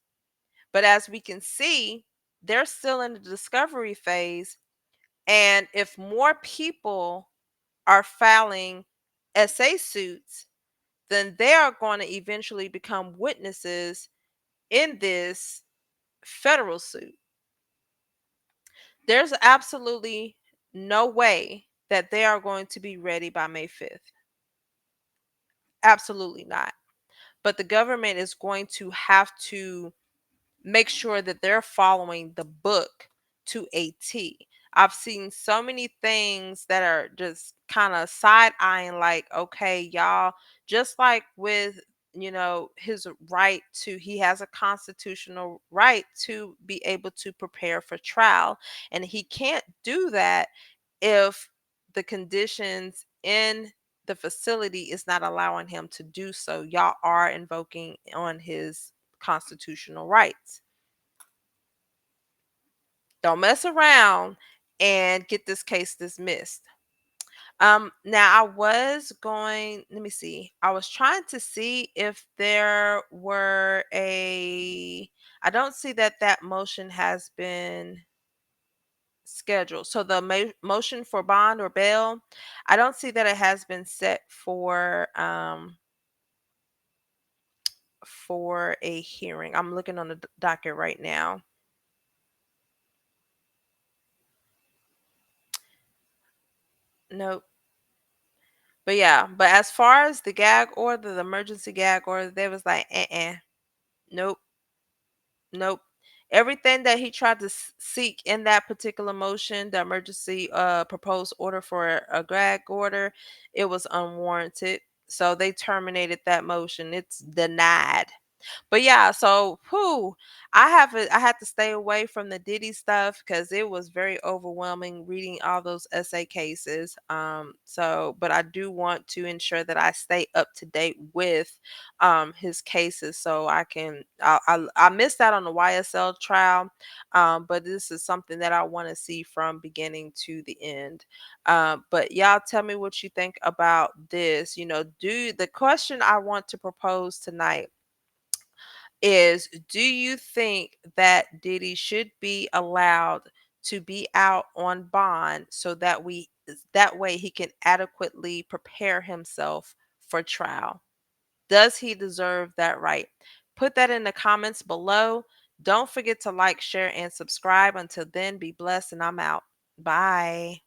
But as we can see, they're still in the discovery phase. And if more people are filing SA suits, then they are going to eventually become witnesses in this federal suit. There's absolutely no way that they are going to be ready by May 5th. Absolutely not. But the government is going to have to make sure that they're following the book to a T. I've seen so many things that are just kind of side eyeing, like, okay, y'all, just like with, his right to, he has a constitutional right to be able to prepare for trial. And he can't do that if the conditions in the facility is not allowing him to do so. Y'all are invoking on his constitutional rights. Don't mess around and get this case dismissed. Now I was going, let me see. I was trying to see if there were I don't see that motion has been scheduled. So the motion for bond or bail, I don't see that it has been set for a hearing. I'm looking on the docket right now. Nope. But yeah, but as far as the gag order, the emergency gag order, they was like, nope, nope. Everything that he tried to seek in that particular motion, the emergency proposed order for a gag order, it was unwarranted. So they terminated that motion. It's denied. But yeah, so I had to stay away from the Diddy stuff because it was very overwhelming reading all those essay cases. So but I do want to ensure that I stay up to date with his cases so I missed out on the YSL trial, but this is something that I want to see from beginning to the end. But y'all tell me what you think about this. Do the question I want to propose tonight is, do you think that Diddy should be allowed to be out on bond so that way he can adequately prepare himself for trial? Does he deserve that right? Put that in the comments below. Don't forget to like, share, and subscribe. Until then, be blessed, and I'm out. Bye.